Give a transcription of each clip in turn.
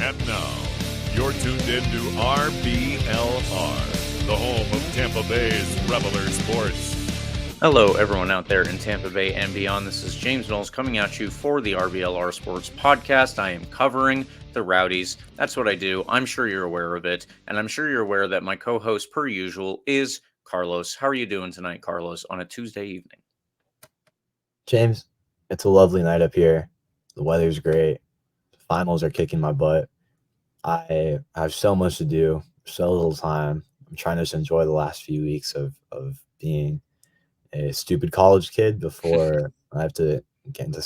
And now, you're tuned in to RBLR, the home of Tampa Bay's Reveler Sports. Hello, everyone out there in Tampa Bay and beyond. This is James Knowles coming at you for the RBLR Sports Podcast. I am covering the Rowdies. That's what I do. I'm sure you're aware of it. And I'm sure you're aware that my co-host, per usual, is Carlos. How are you doing tonight, Carlos, on a Tuesday evening? James, it's a lovely night up here. The weather's great. The finals are kicking my butt. I have so much to do, so little time. I'm trying to just enjoy the last few weeks of being a stupid college kid before I have to get into,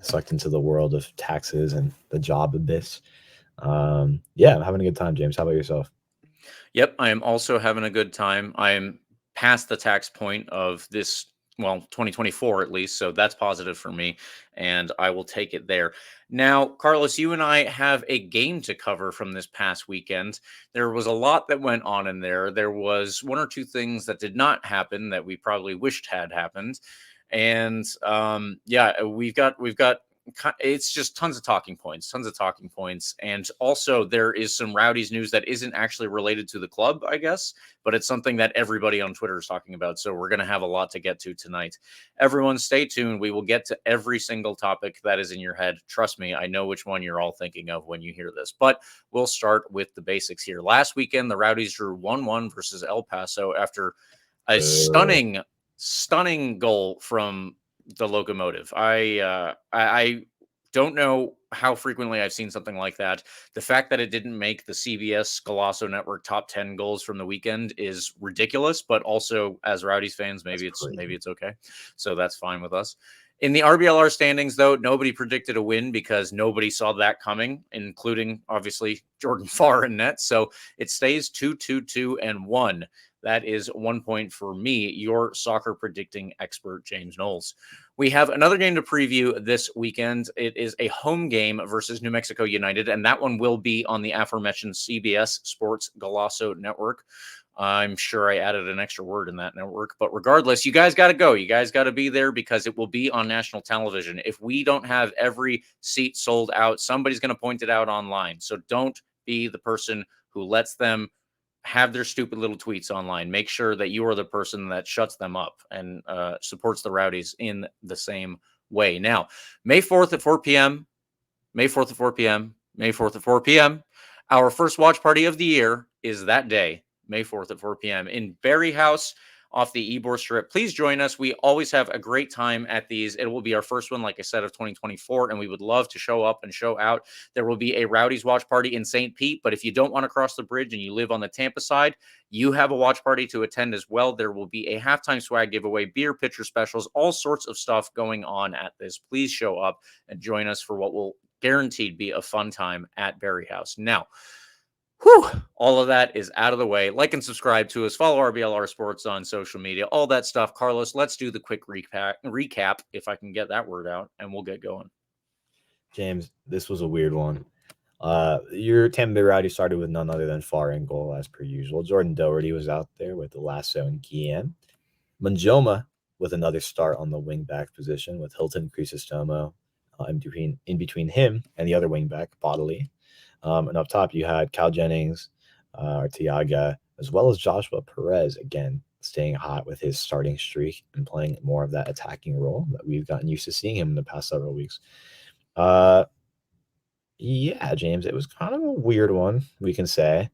sucked into the world of taxes and the job abyss. I'm having a good time, James. How about yourself? Yep, I am also having a good time. I am past the tax point of this, 2024 at least, so that's positive for me, and I will take it there. Now, Carlos, you and I have a game to cover from this past weekend. There was a lot that went on in there. There was one or two things that did not happen that we probably wished had happened, and we've got it's just tons of talking points, and also there is some Rowdies news that isn't actually related to the club, I guess, but it's something that everybody on Twitter is talking about, so we're going to have a lot to get to tonight. Everyone stay tuned. We will get to every single topic that is in your head. Trust me, I know which one you're all thinking of when you hear this, but we'll start with the basics here. Last weekend, the Rowdies drew 1-1 versus El Paso after a stunning goal from the Locomotive. I don't know how frequently I've seen something like that. The fact that it didn't make the CBS Lasso Network top 10 goals from the weekend is ridiculous, but also as Rowdies fans, maybe it's okay. So that's fine with us. In the RBLR standings, though, nobody predicted a win because nobody saw that coming, including obviously Jordan Farr in net. So it stays 2-2-2-1. That is 1 point for me, your soccer predicting expert, James Knowles. We have another game to preview this weekend. It is a home game versus New Mexico United, and that one will be on the aforementioned CBS Sports Lasso Network. I'm sure I added an extra word in that network, but regardless, you guys got to go. You guys got to be there because it will be on national television. If we don't have every seat sold out, somebody's going to point it out online. So don't be the person who lets them have their stupid little tweets online. Make sure that you are the person that shuts them up and supports the Rowdies in the same way. Now, May 4th at 4 p.m., May 4th at 4 p.m., May 4th at 4 p.m., our first watch party of the year is that day, May 4th at 4 p.m. in Berry House off the Ybor Strip. Please join us. We always have a great time at these. It will be our first one, like I said, of 2024, and we would love to show up and show out. There will be a Rowdies watch party in St. Pete, but if you don't want to cross the bridge and you live on the Tampa side, you have a watch party to attend as well. There will be a halftime swag giveaway, beer pitcher specials, all sorts of stuff going on at this. Please show up and join us for what will guaranteed be a fun time at Berry House. Now, all of that is out of the way. Like and subscribe to us. Follow RBLR Sports on social media. All that stuff. Carlos, let's do the quick recap, if I can get that word out, and we'll get going. James, this was a weird one. Your Tampa Bay Rowdy started with none other than Farr in goal, as per usual. Jordan Doherty was out there with the Lasso and Guillen. Manjoma with another start on the wing-back position with Hilton Crisostomo in between him and the other wing-back, Bodily. And up top, you had Cal Jennings, Arteaga, as well as Joshua Perez, again, staying hot with his starting streak and playing more of that attacking role that we've gotten used to seeing him in the past several weeks. James, it was kind of a weird one, we can say.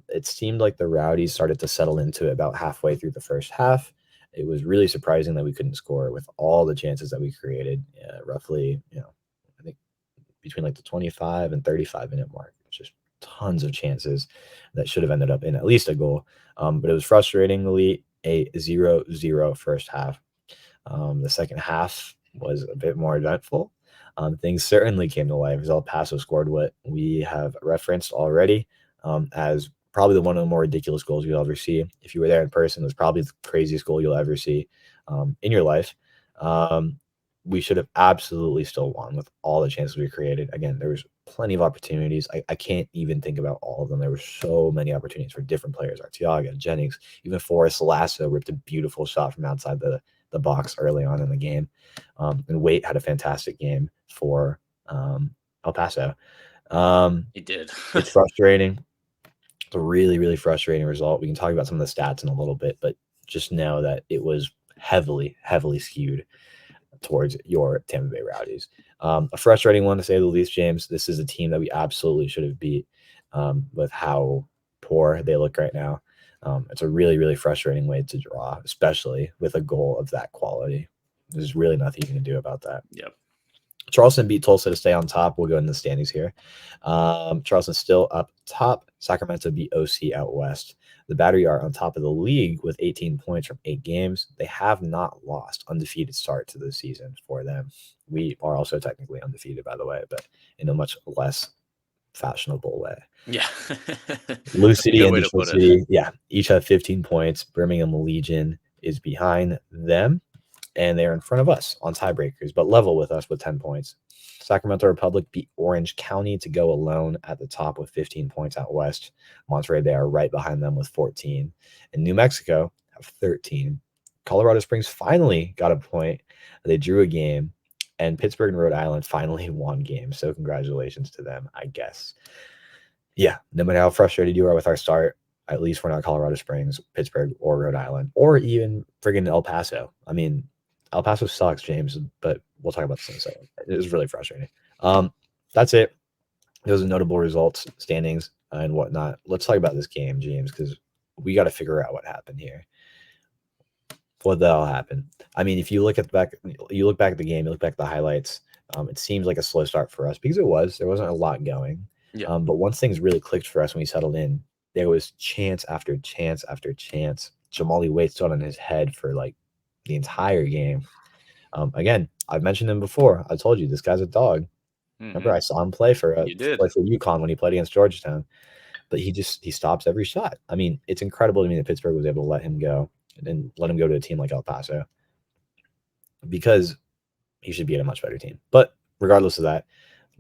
It seemed like the Rowdies started to settle into it about halfway through the first half. It was really surprising that we couldn't score with all the chances that we created, roughly, I think between like the 25 and 35 minute mark. It's just tons of chances that should have ended up in at least a goal. But it was frustratingly a 0-0 first half. The second half was a bit more eventful. Things certainly came to life as El Paso scored what we have referenced already as probably one of the more ridiculous goals you'll ever see. If you were there in person, it was probably the craziest goal you'll ever see in your life. We should have absolutely still won with all the chances we created. Again, there was plenty of opportunities. I can't even think about all of them. There were so many opportunities for different players. Arteaga, Jennings, even Forrest Lasso ripped a beautiful shot from outside the box early on in the game. And Waite had a fantastic game for El Paso. He did. It's frustrating. It's a really, really frustrating result. We can talk about some of the stats in a little bit, but just know that it was heavily, heavily skewed towards your Tampa Bay Rowdies. A frustrating one to say the least, James. This is a team that we absolutely should have beat with how poor they look right now. It's a really, really frustrating way to draw, especially with a goal of that quality. There's really nothing you can do about that. Yep. Charleston beat Tulsa to stay on top. We'll go in the standings here. Charleston's still up top. Sacramento beat OC out west. The Battery are on top of the league with 18 points from 8 games. They have not lost. Undefeated start to the season for them. We are also technically undefeated, by the way, but in a much less fashionable way. Yeah. Lou That's a City good and way to Detroit put it. City, yeah, each have 15 points. Birmingham Legion is behind them, and they're in front of us on tiebreakers, but level with us with 10 points. Sacramento Republic beat Orange County to go alone at the top with 15 points out west. Monterey Bay are right behind them with 14. And New Mexico have 13. Colorado Springs finally got a point. They drew a game. And Pittsburgh and Rhode Island finally won games. So congratulations to them, I guess. Yeah, no matter how frustrated you are with our start, at least we're not Colorado Springs, Pittsburgh, or Rhode Island, or even friggin' El Paso. I mean, El Paso sucks, James, but we'll talk about this in a second. It was really frustrating. That's it. Those are notable results, standings, and whatnot. Let's talk about this game, James, because we got to figure out what happened here. What the hell happened? I mean, if you look at you look back at the game, you look back at the highlights. It seems like a slow start for us because there wasn't a lot going. Yeah. But once things really clicked for us when we settled in, there was chance after chance after chance. Jamali Waite stood on his head for like the entire game. Again, I've mentioned him before. I told you this guy's a dog. Remember, I saw him play for You did. UConn when he played against Georgetown. But he stops every shot. I mean, it's incredible to me that Pittsburgh was able to let him go and let him go to a team like El Paso because he should be at a much better team. But regardless of that,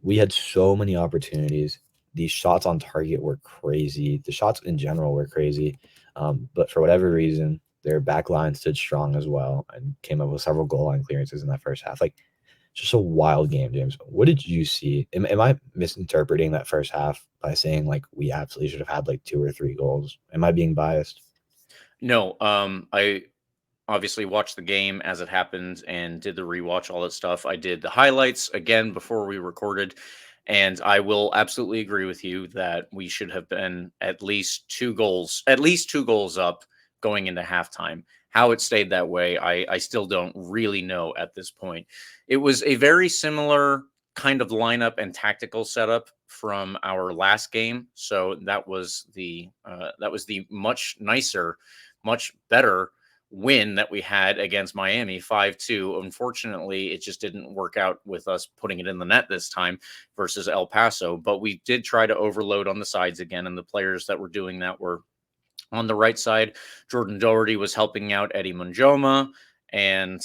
we had so many opportunities. These shots on target were crazy. The shots in general were crazy. But for whatever reason, their back line stood strong as well and came up with several goal line clearances in that first half. Like, just a wild game, James. What did you see? Am I misinterpreting that first half by saying like we absolutely should have had like 2 or 3 goals? Am I being biased? No, I obviously watched the game as it happened and did the rewatch, all that stuff. I did the highlights again before we recorded, and I will absolutely agree with you that we should have been at least two goals up going into halftime. How it stayed that way, I still don't really know at this point. It was a very similar kind of lineup and tactical setup from our last game, so that was the much nicer, much better win that we had against Miami 5-2. Unfortunately, it just didn't work out with us putting it in the net this time versus El Paso, but we did try to overload on the sides again, and the players that were doing that were on the right side. Jordan Doherty was helping out Eddie Munjoma, and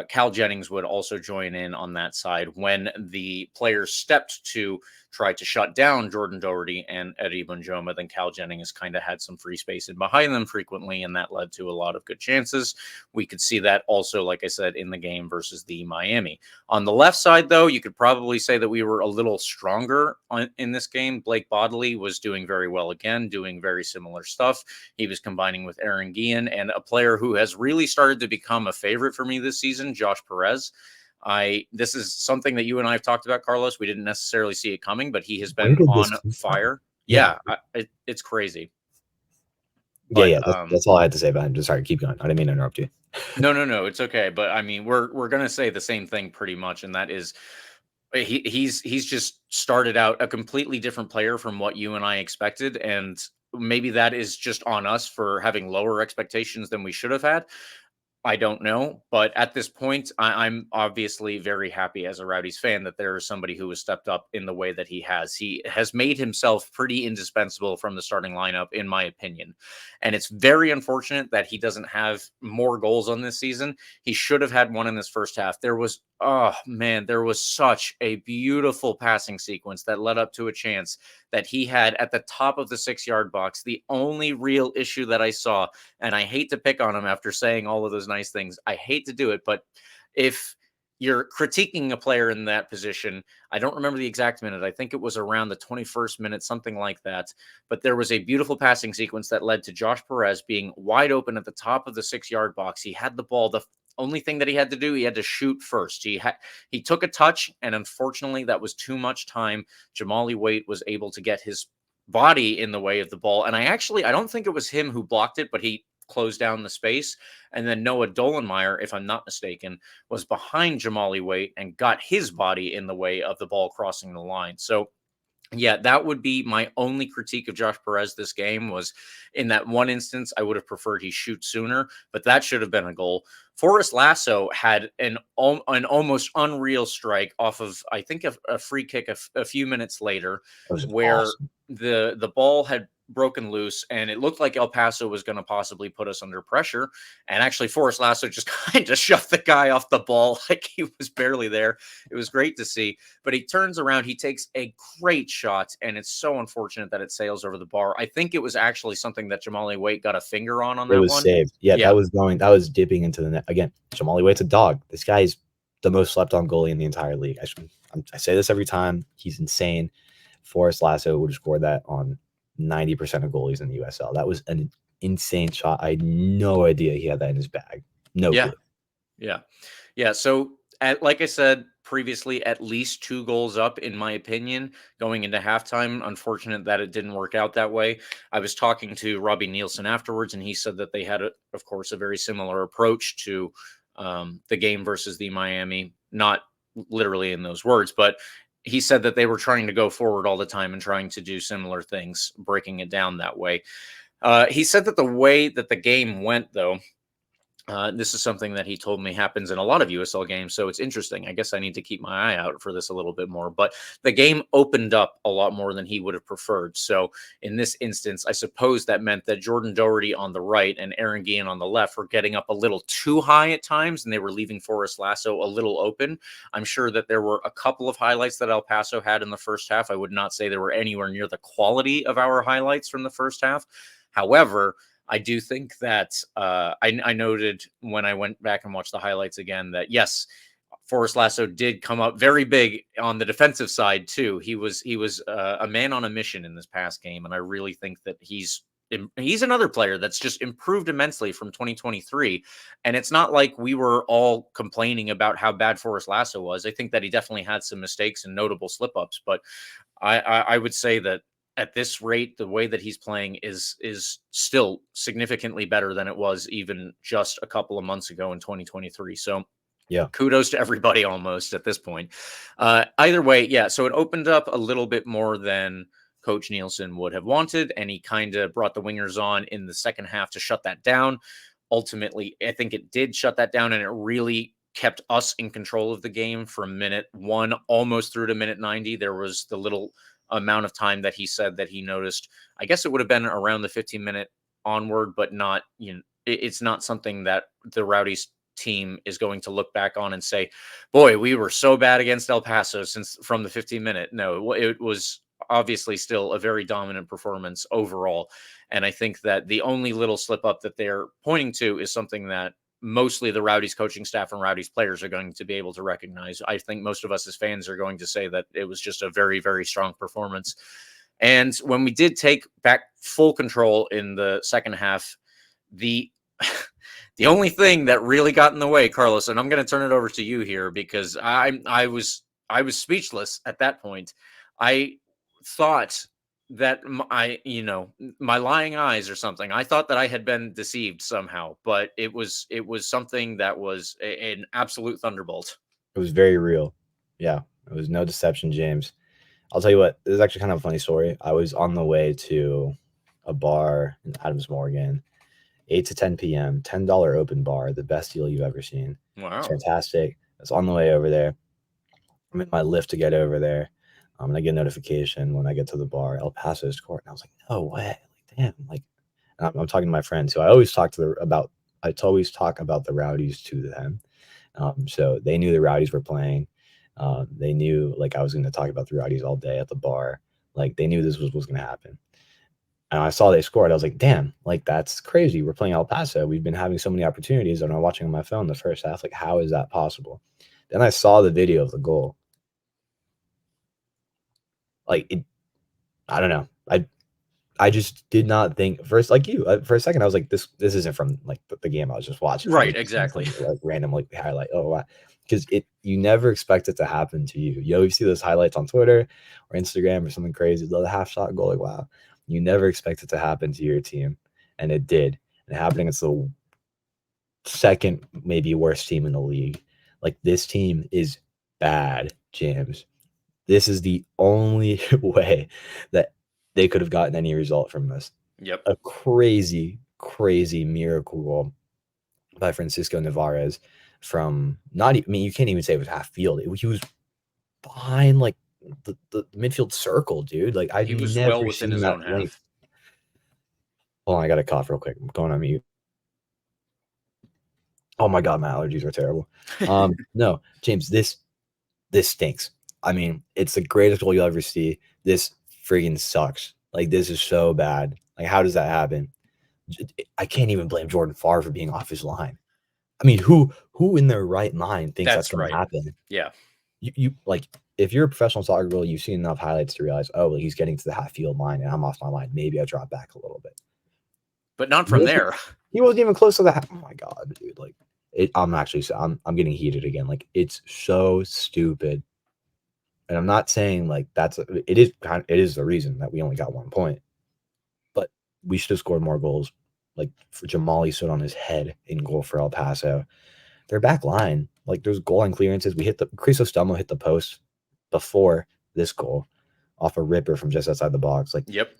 Cal Jennings would also join in on that side when the players stepped to try to shut down Jordan Doherty and Eddie Munjoma. Then Cal Jennings kind of had some free space in behind them frequently, and that led to a lot of good chances. We could see that also, like I said, in the game versus the Miami. On the left side, though, you could probably say that we were a little stronger in this game. Blake Bodley was doing very well again, doing very similar stuff. He was combining with Aaron Guillen and a player who has really started to become a favorite for me this season, Josh Perez. This is something that you and I have talked about, Carlos. We didn't necessarily see it coming, but he has been on fire. Yeah, it's crazy. But, Yeah. That's all I had to say about him. Just sorry, keep going. I didn't mean to interrupt you. No, it's okay. But I mean, we're gonna say the same thing pretty much, and that is he's just started out a completely different player from what you and I expected, and maybe that is just on us for having lower expectations than we should have had. I don't know, but at this point, I'm obviously very happy as a Rowdies fan that there is somebody who has stepped up in the way that he has. He has made himself pretty indispensable from the starting lineup, in my opinion. And it's very unfortunate that he doesn't have more goals on this season. He should have had one in this first half. There was such a beautiful passing sequence that led up to a chance that he had at the top of the 6-yard box. The only real issue that I saw, and I hate to pick on him after saying all of those nice things, I hate to do it, but if you're critiquing a player in that position. I don't remember the exact minute. I think it was around the 21st minute, something like that. But there was a beautiful passing sequence that led to Josh Perez being wide open at the top of the 6-yard box. He had the ball. The only thing that he had to do, he had to shoot first. He took a touch, and unfortunately, that was too much time. Jamali Waite was able to get his body in the way of the ball. And I don't think it was him who blocked it, but he closed down the space. And then Noah Dolenmeyer, if I'm not mistaken, was behind Jamali Waite and got his body in the way of the ball crossing the line. So yeah, that would be my only critique of Josh Perez this game. Was in that one instance, I would have preferred he shoot sooner, but that should have been a goal. Forrest Lasso had an almost unreal strike off of, I think, a free kick a few minutes later, where awesome. the ball had broken loose, and it looked like El Paso was going to possibly put us under pressure. And actually, Forrest Lasso just kind of shoved the guy off the ball like he was barely there. It was great to see. But he turns around, he takes a great shot, and it's so unfortunate that it sails over the bar. I think it was actually something that Jamali Waite got a finger on It that was one. saved. Yeah, that was dipping into the net. Again, Jamali Waite's a dog. This guy's the most slept on goalie in the entire league. I say this every time. He's insane. Forrest Lasso would have scored that on 90% of goalies in the USL. That was an insane shot. I had no idea he had that in his bag. No clue. Yeah. So, like I said previously, at least 2 goals up, in my opinion, going into halftime. Unfortunate that it didn't work out that way. I was talking to Robbie Nielsen afterwards, and he said that they had, of course, a very similar approach to the game versus the Miami. Not literally in those words, but he said that they were trying to go forward all the time and trying to do similar things, breaking it down that way. He said that the way that the game went, though, this is something that he told me happens in a lot of USL games, so it's interesting. I guess I need to keep my eye out for this a little bit more. But the game opened up a lot more than he would have preferred. So in this instance, I suppose that meant that Jordan Doherty on the right and Aaron Guillen on the left were getting up a little too high at times, and they were leaving Forrest Lasso a little open. I'm sure that there were a couple of highlights that El Paso had in the first half. I would not say they were anywhere near the quality of our highlights from the first half. However, I do think that I noted when I went back and watched the highlights again that, yes, Forrest Lasso did come up very big on the defensive side too. He was a man on a mission in this past game, and I really think that he's another player that's just improved immensely from 2023. And it's not like we were all complaining about how bad Forrest Lasso was. I think that he definitely had some mistakes and notable slip-ups, but I would say that at this rate, the way that he's playing is still significantly better than it was even just a couple of months ago in 2023. So yeah, kudos to everybody almost at this point. Either way, yeah. So it opened up a little bit more than Coach Nielsen would have wanted, and he kind of brought the wingers on in the second half to shut that down. Ultimately, I think it did shut that down, and it really kept us in control of the game from minute 1 almost through to minute 90. There was the little amount of time that he said that he noticed. I guess it would have been around the 15-minute onward, but not, it's not something that the Rowdies team is going to look back on and say, boy, we were so bad against El Paso since from the 15-minute. No, it was obviously still a very dominant performance overall. And I think that the only little slip up that they're pointing to is something that mostly the Rowdies coaching staff and Rowdies players are going to be able to recognize. I think most of us as fans are going to say that it was just a very, very strong performance. And when we did take back full control in the second half, the only thing that really got in the way, Carlos, and I'm going to turn it over to you here because I was speechless at that point. I thought that my lying eyes or something. I thought that I had been deceived somehow, but it was something that was an absolute thunderbolt. it was very real. Yeah, it was no deception, James. I'll tell you what, this is actually kind of a funny story. I was on the way to a bar in Adams Morgan, 8 to 10 p.m., $10 open bar, the best deal you've ever seen. Wow. It's fantastic. I was on the way over there. I'm in my Lyft to get over there. And I get a notification when I get to the bar, El Paso scored. And I was like, no way. Like, damn. Like, I'm talking to my friends who I always talk about the Rowdies to them. So they knew the Rowdies were playing. They knew like I was going to talk about the Rowdies all day at the bar. Like they knew this was going to happen. And I saw they scored. I was like, damn, like that's crazy. We're playing El Paso. We've been having so many opportunities, and I'm watching on my phone the first half. Like, how is that possible? Then I saw the video of the goal. Like I don't know. I just did not think first like you for a second I was like this isn't from like the game I was just watching. I was Right, just seeing exactly. some, like random like highlight. Oh wow. Because you never expect it to happen to you. You always see those highlights on Twitter or Instagram or something crazy. The half shot goal, like wow. You never expect it to happen to your team. And it did. And it happened against the second, maybe worst team in the league. Like this team is bad, James. This is the only way that they could have gotten any result from this. Yep. A crazy, crazy miracle goal by Francisco Nevarez from not. I mean, you can't even say it was half field. He was behind like the midfield circle, dude. Like I've He was well never within seen his that own length. half. Hold on, I got to cough real quick. I'm going on mute. Oh my god, my allergies are terrible. No, James, this stinks. I mean, it's the greatest goal you'll ever see. This friggin' sucks. Like this is so bad. Like how does that happen? I can't even blame Jordan Farr for being off his line. I mean, who in their right mind thinks that's That's going right. to happen? Yeah. You like if you're a professional soccer goalie, you've seen enough highlights to realize, oh, like he's getting to the half field line and I'm off my line. Maybe I drop back a little bit. But not from there. He wasn't even close to the half. Oh my god, dude! Like I'm getting heated again. Like it's so stupid. And I'm not saying like it is the reason that we only got 1 point, but we should have scored more goals. Like for Jamali stood on his head in goal for El Paso. Their back line, like there's goal line clearances. We hit the Crisostomo hit the post before this goal off a ripper from just outside the box. Like, yep.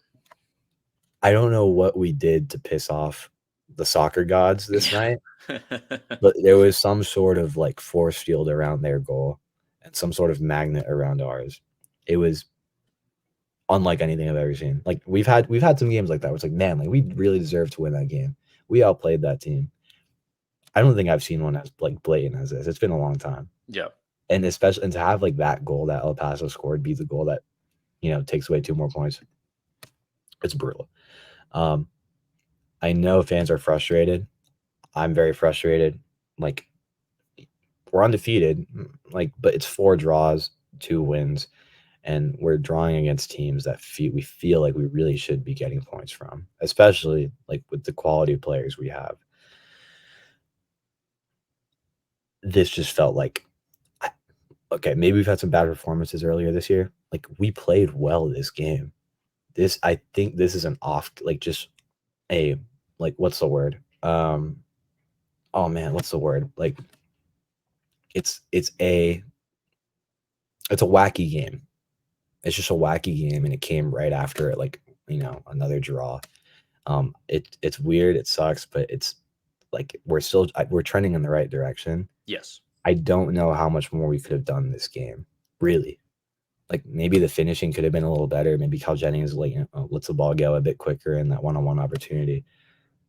I don't know what we did to piss off the soccer gods this night, but there was some sort of like force field around their goal and some sort of magnet around ours. It was unlike anything I've ever seen. Like we've had some games like that where it's like, man, like we really deserve to win that game. We outplayed that team. I don't think I've seen one as like blatant as this. It's been a long time. Yeah. And especially and to have like that goal that El Paso scored be the goal that, takes away 2 more points. It's brutal. I know fans are frustrated. I'm very frustrated. Like we're undefeated, like, but it's 4 draws, 2 wins, and we're drawing against teams that we feel like we really should be getting points from, especially like with the quality of players we have. This just felt like, okay, maybe we've had some bad performances earlier this year. Like we played well this game. I think this is an off, like just a, like, what's the word? Oh man, what's the word? Like it's a wacky game. It's just a wacky game, and it came right after it, like, another draw. It's weird, it sucks, but it's like we're trending in the right direction. Yes. I don't know how much more we could have done this game, really. Like maybe the finishing could have been a little better. Maybe Cal Jennings lets the ball go a bit quicker in that one-on-one opportunity.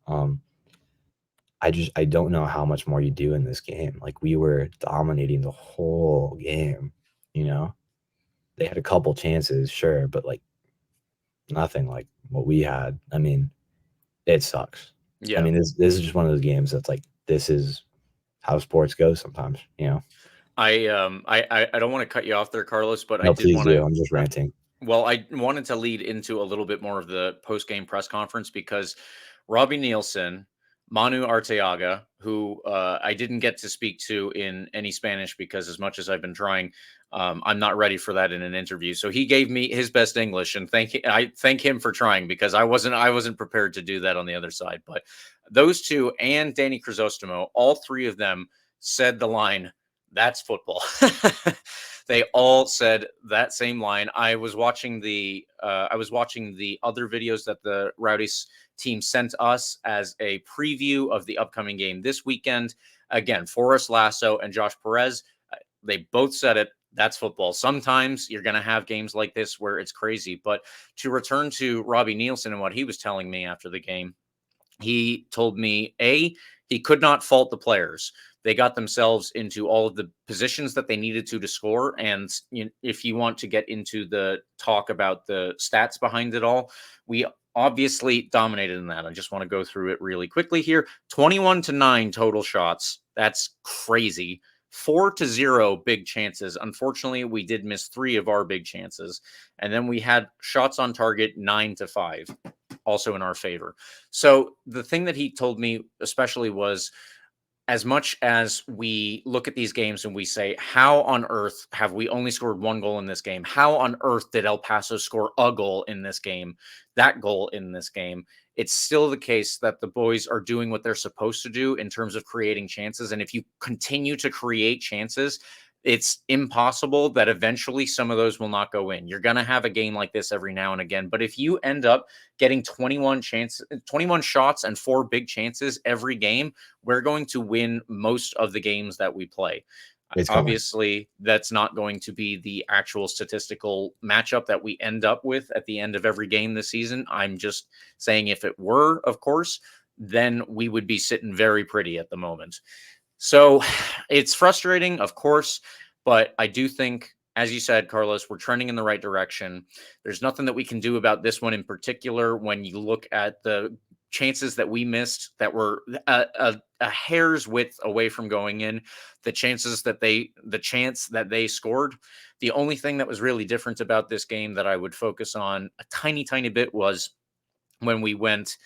I don't know how much more you do in this game. Like we were dominating the whole game, They had a couple chances, sure, but like nothing like what we had. I mean, it sucks. Yeah. I mean, this is just one of those games that's like, this is how sports go sometimes, I don't want to cut you off there, Carlos, but No, I did please want do. to. I'm just ranting. Well, I wanted to lead into a little bit more of the post-game press conference because Robbie Nielsen, Manu Arteaga, who I didn't get to speak to in any Spanish because as much as I've been trying, I'm not ready for that in an interview. So he gave me his best English, and I thank him for trying because I wasn't prepared to do that on the other side. But those two and Danny Crisostomo, all 3 of them said the line, "That's football." They all said that same line. I was watching the other videos that the Rowdies team sent us as a preview of the upcoming game this weekend. Again, Forrest Lasso and Josh Perez, they both said it. That's football. Sometimes you're going to have games like this where it's crazy. But to return to Robbie Nielsen and what he was telling me after the game, he told me, he could not fault the players. They got themselves into all of the positions that they needed to score. And if you want to get into the talk about the stats behind it all, we obviously dominated in that. I just want to go through it really quickly here. 21-9 total shots. That's crazy. 4-0 big chances. Unfortunately, we did miss 3 of our big chances. And then we had shots on target 9-5, also in our favor. So the thing that he told me especially was, as much as we look at these games and we say, how on earth have we only scored 1 goal in this game? How on earth did El Paso score a goal in this game, that goal in this game? It's still the case that the boys are doing what they're supposed to do in terms of creating chances. And if you continue to create chances, it's impossible that eventually some of those will not go in. You're going to have a game like this every now and again. But if you end up getting 21 shots and 4 big chances every game, we're going to win most of the games that we play. Obviously, that's not going to be the actual statistical matchup that we end up with at the end of every game this season. I'm just saying, if it were, of course, then we would be sitting very pretty at the moment. So it's frustrating, of course, but I do think, as you said, Carlos, we're trending in the right direction. There's nothing that we can do about this one in particular. When you look at the chances that we missed that were a hair's width away from going in, the chance that they scored, the only thing that was really different about this game that I would focus on a tiny bit was when we went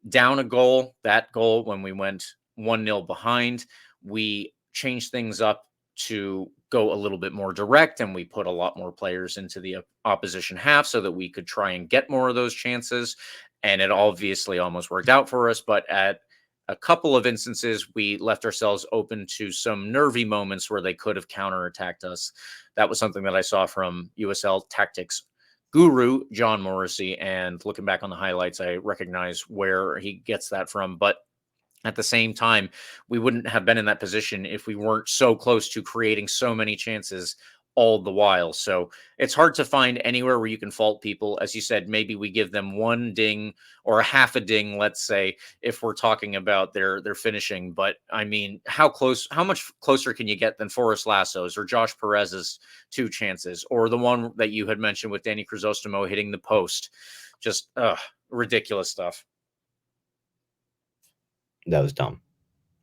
down a goal, when we went 1-0 behind, we changed things up to go a little bit more direct, and we put a lot more players into the opposition half so that we could try and get more of those chances. And it obviously almost worked out for us, but at a couple of instances, we left ourselves open to some nervy moments where they could have counterattacked us. That was something that I saw from USL tactics guru John Morrissey, and looking back on the highlights, I recognize where he gets that from. But at the same time, we wouldn't have been in that position if we weren't so close to creating so many chances all the while. So it's hard to find anywhere where you can fault people. As you said, maybe we give them 1 ding or a half a ding, let's say, if we're talking about their finishing. But I mean, how much closer can you get than Forrest Lasso's or Josh Perez's 2 chances, or the one that you had mentioned with Danny Crisostomo hitting the post? Just ridiculous stuff. That was dumb.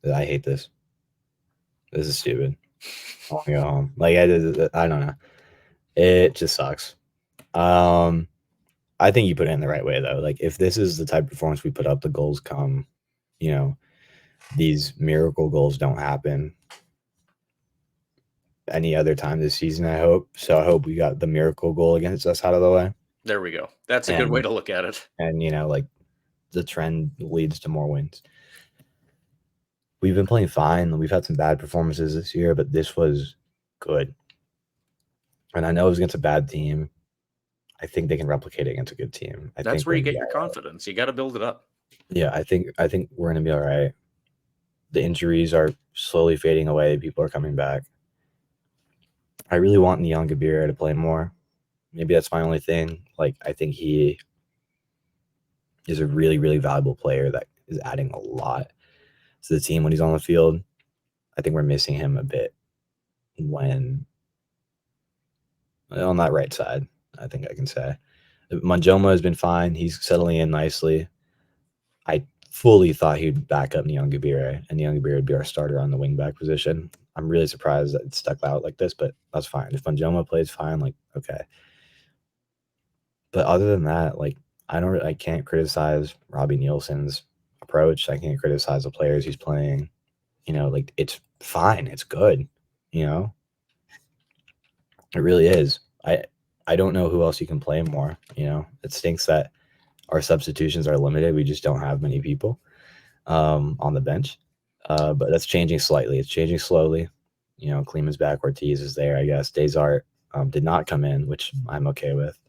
I hate this. This is stupid. I want to go home. Like, I don't know. It just sucks. I think you put it in the right way, though. Like, if this is the type of performance we put up, the goals come. You know, these miracle goals don't happen any other time this season, I hope. So I hope we got the miracle goal against us out of the way. There we go. That's a good way to look at it. And, like, the trend leads to more wins. We've been playing fine. We've had some bad performances this year, but this was good. And I know it was against a bad team. I think they can replicate it against a good team. That's where you get your confidence. You got to build it up. Yeah, I think we're going to be all right. The injuries are slowly fading away. People are coming back. I really want Neon Gabira to play more. Maybe that's my only thing. Like, I think he is a really, really valuable player that is adding a lot to the team when he's on the field. I think we're missing him a bit when on that right side, I think I can say. Manjoma has been fine. He's settling in nicely. I fully thought he'd back up Neon Gabira, and Neon Gabira would be our starter on the wingback position. I'm really surprised that it stuck out like this, but that's fine. If Manjoma plays fine, like, okay. But other than that, like, I can't criticize Robbie Nielsen's approach. I can't criticize the players he's playing. Like, it's fine. It's good. It really is. I don't know who else you can play more. It stinks that our substitutions are limited. We just don't have many people on the bench. But that's changing slightly. It's changing slowly. Kleeman's back. Ortiz is there, I guess. Desart did not come in, which I'm okay with.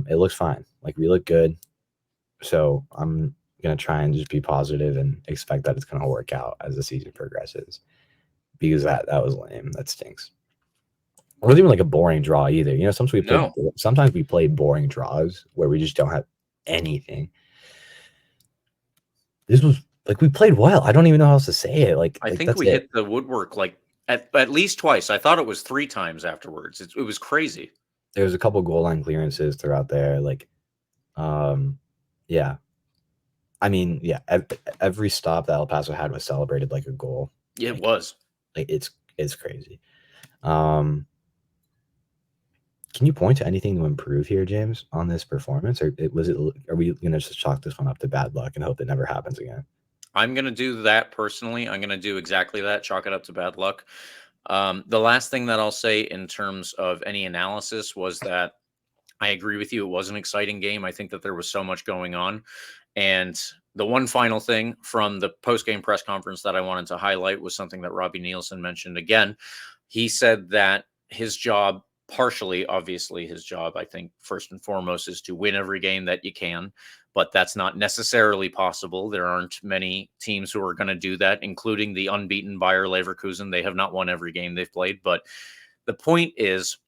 It looks fine. Like, we look good. So I'm going to try and just be positive and expect that it's going to work out as the season progresses, because that was lame. That stinks. It wasn't even like a boring draw either. Sometimes we play boring draws where we just don't have anything. This was like, we played well. I don't even know how else to say it. I think we hit the woodwork like at least twice. I thought it was 3 times afterwards. It was crazy. There was a couple goal line clearances throughout there. Like, yeah. I mean, yeah, every stop that El Paso had was celebrated like a goal. It was. Like, it's It's crazy. Can you point to anything to improve here, James, on this performance, or are we going to just chalk this one up to bad luck and hope it never happens again? I'm going to do that personally. I'm going to do exactly that, chalk it up to bad luck. The last thing that I'll say in terms of any analysis was that I agree with you. It was an exciting game. I think that there was so much going on. And the one final thing from the post-game press conference that I wanted to highlight was something that Robbie Nielsen mentioned again. He said that his job, partially, obviously, his job, I think, first and foremost, is to win every game that you can. But that's not necessarily possible. There aren't many teams who are going to do that, including the unbeaten Bayer Leverkusen. They have not won every game they've played. But the point is,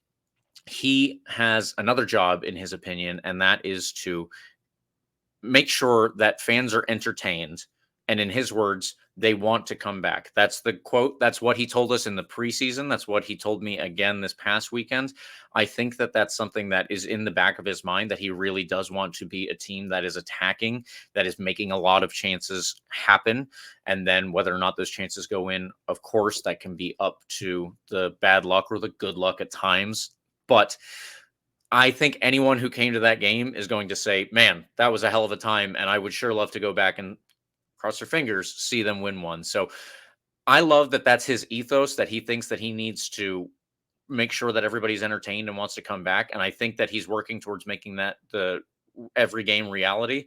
he has another job, in his opinion, and that is to make sure that fans are entertained. And in his words, they want to come back. That's the quote. That's what he told us in the preseason. That's what he told me again this past weekend. I think that that's something that is in the back of his mind, that he really does want to be a team that is attacking, that is making a lot of chances happen. And then whether or not those chances go in, of course, that can be up to the bad luck or the good luck at times. But I think anyone who came to that game is going to say, man, that was a hell of a time. And I would sure love to go back and cross their fingers, see them win one. So I love that that's his ethos, that he thinks that he needs to make sure that everybody's entertained and wants to come back. And I think that he's working towards making that the every game reality.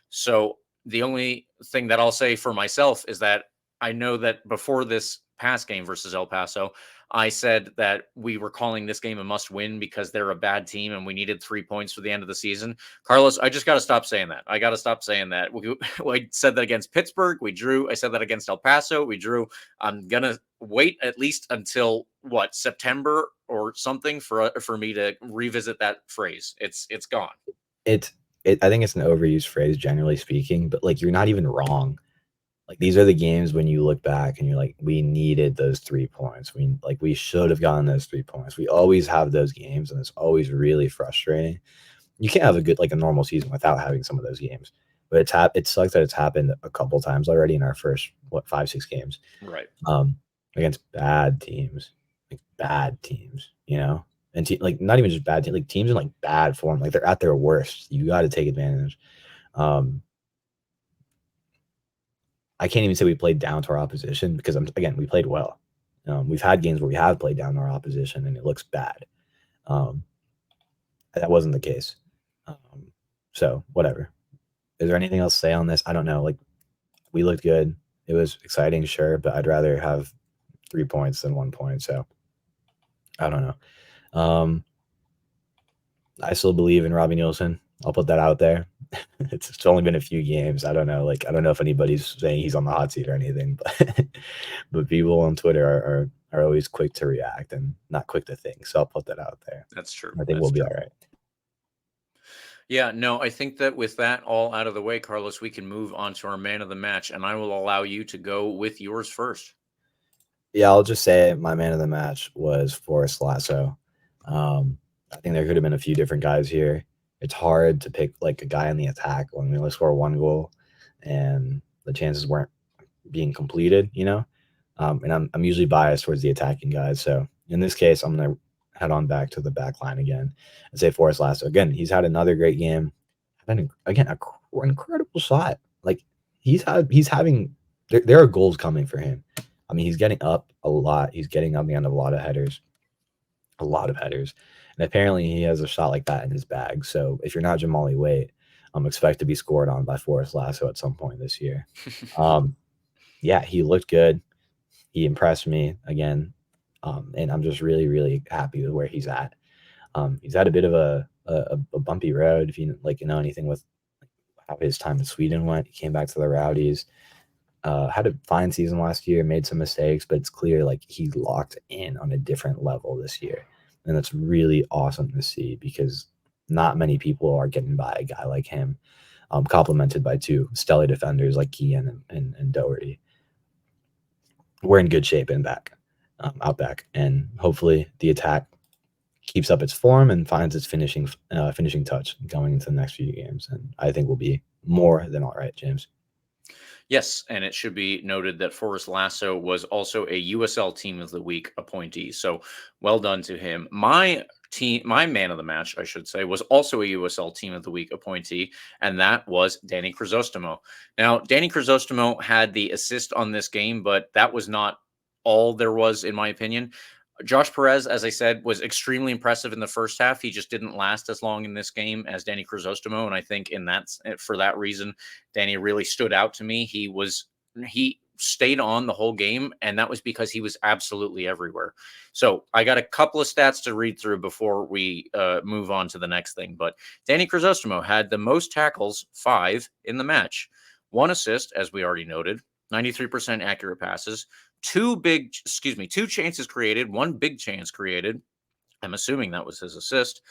So the only thing that I'll say for myself is that I know that before this past game versus El Paso, I said that we were calling this game a must win because they're a bad team and we needed 3 points for the end of the season. Carlos, I just got to stop saying that. I got to stop saying that. I said that against Pittsburgh. We drew. I said that against El Paso. We drew. I'm going to wait at least until September or something for me to revisit that phrase. It's gone. I think it's an overused phrase, generally speaking, but like, you're not even wrong. Like, these are the games when you look back and you're like, we needed those 3 points. We should have gotten those 3 points. We always have those games, and it's always really frustrating. You can't have a normal season without having some of those games. But it sucks that it's happened a couple times already in our first 5-6 games. Right. Against bad teams, you know, and like, not even just bad teams, like teams in like bad form, like they're at their worst. You got to take advantage. I can't even say we played down to our opposition because we played well. We've had games where we have played down to our opposition and it looks bad. That wasn't the case. So whatever. Is there anything else to say on this? I don't know. Like, we looked good. It was exciting, sure, but I'd rather have 3 points than 1 point. So I don't know. I still believe in Robbie Nielsen. I'll put that out there. It's only been a few games. I don't know. Like, I don't know if anybody's saying he's on the hot seat or anything, but people on Twitter are always quick to react and not quick to think. So I'll put that out there. That's true. I think we'll be all right. Yeah, no, I think that with that all out of the way, Carlos, we can move on to our man of the match, and I will allow you to go with yours first. Yeah, I'll just say my man of the match was Forrest Lasso. I think there could have been a few different guys here. It's hard to pick like a guy in the attack when we only score 1 goal and the chances weren't being completed, you know? And I'm usually biased towards the attacking guys. So in this case, I'm going to head on back to the back line again and say Forrest Lasso. Again, he's had another great game. Again, an incredible shot. Like, he's having, there are goals coming for him. I mean, he's getting up a lot. He's getting up the end of a lot of headers. And apparently he has a shot like that in his bag. So if you're not Jamali Waite, expect to be scored on by Forrest Lasso at some point this year. Yeah, he looked good. He impressed me again. And I'm just really, really happy with where he's at. He's had a bit of a bumpy road. If you know anything with how his time in Sweden went, he came back to the Rowdies. Had a fine season last year, made some mistakes, but it's clear like he's locked in on a different level this year. And that's really awesome to see because not many people are getting by a guy like him, complemented by 2 stellar defenders like Kean and Doherty. We're in good shape out back, and hopefully the attack keeps up its form and finds its finishing touch going into the next few games. And I think we'll be more than all right, James. Yes, and it should be noted that Forrest Lasso was also a USL Team of the Week appointee. So well done to him. My man of the match, I should say, was also a USL Team of the Week appointee, and that was Danny Crisostomo. Now, Danny Crisostomo had the assist on this game, but that was not all there was, in my opinion. Josh Perez, as I said, was extremely impressive in the first half. He just didn't last as long in this game as Danny Crisostomo, and I think for that reason, Danny really stood out to me. He stayed on the whole game, and that was because he was absolutely everywhere. So I got a couple of stats to read through before we move on to the next thing. But Danny Crisostomo had the most tackles, 5 in the match, 1 assist, as we already noted, 93% accurate passes, 2 chances created, 1 big chance created. I'm assuming that was his assist.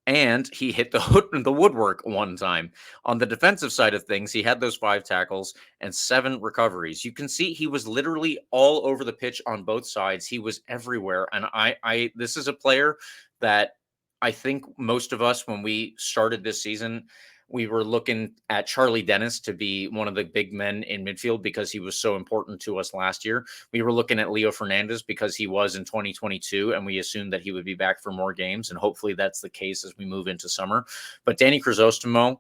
And he hit the woodwork 1 time. On the defensive side of things, he had those 5 tackles and 7 recoveries. You can see he was literally all over the pitch on both sides. He was everywhere. And this is a player that I think most of us, when we started this season, we were looking at Charlie Dennis to be one of the big men in midfield because he was so important to us last year. We were looking at Leo Fernandez because he was in 2022, and we assumed that he would be back for more games. And hopefully that's the case as we move into summer. But Danny Crisostomo,